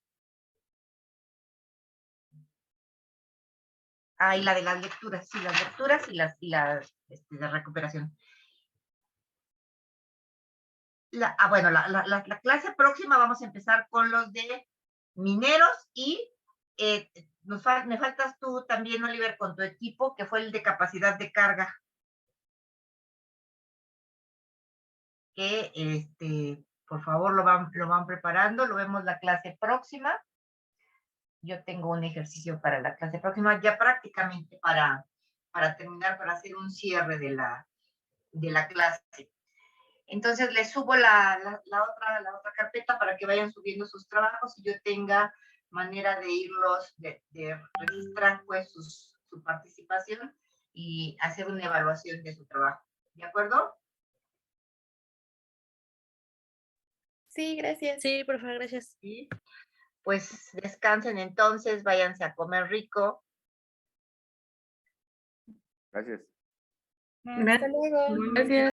Ah, y la de las lecturas, sí, las lecturas y las de recuperación. Bueno, la clase próxima vamos a empezar con los de mineros y me faltas tú también, Oliver, con tu equipo, que fue el de capacidad de carga. Que, por favor, lo van preparando, lo vemos la clase próxima. Yo tengo un ejercicio para la clase próxima, ya prácticamente para terminar, para hacer un cierre de la clase. Entonces les subo la otra carpeta para que vayan subiendo sus trabajos y yo tenga manera de irlos, de registrar pues su participación y hacer una evaluación de su trabajo. ¿De acuerdo? Sí, gracias. Sí, por favor, gracias. Sí. Pues descansen entonces, váyanse a comer rico. Gracias. Hasta luego. Gracias.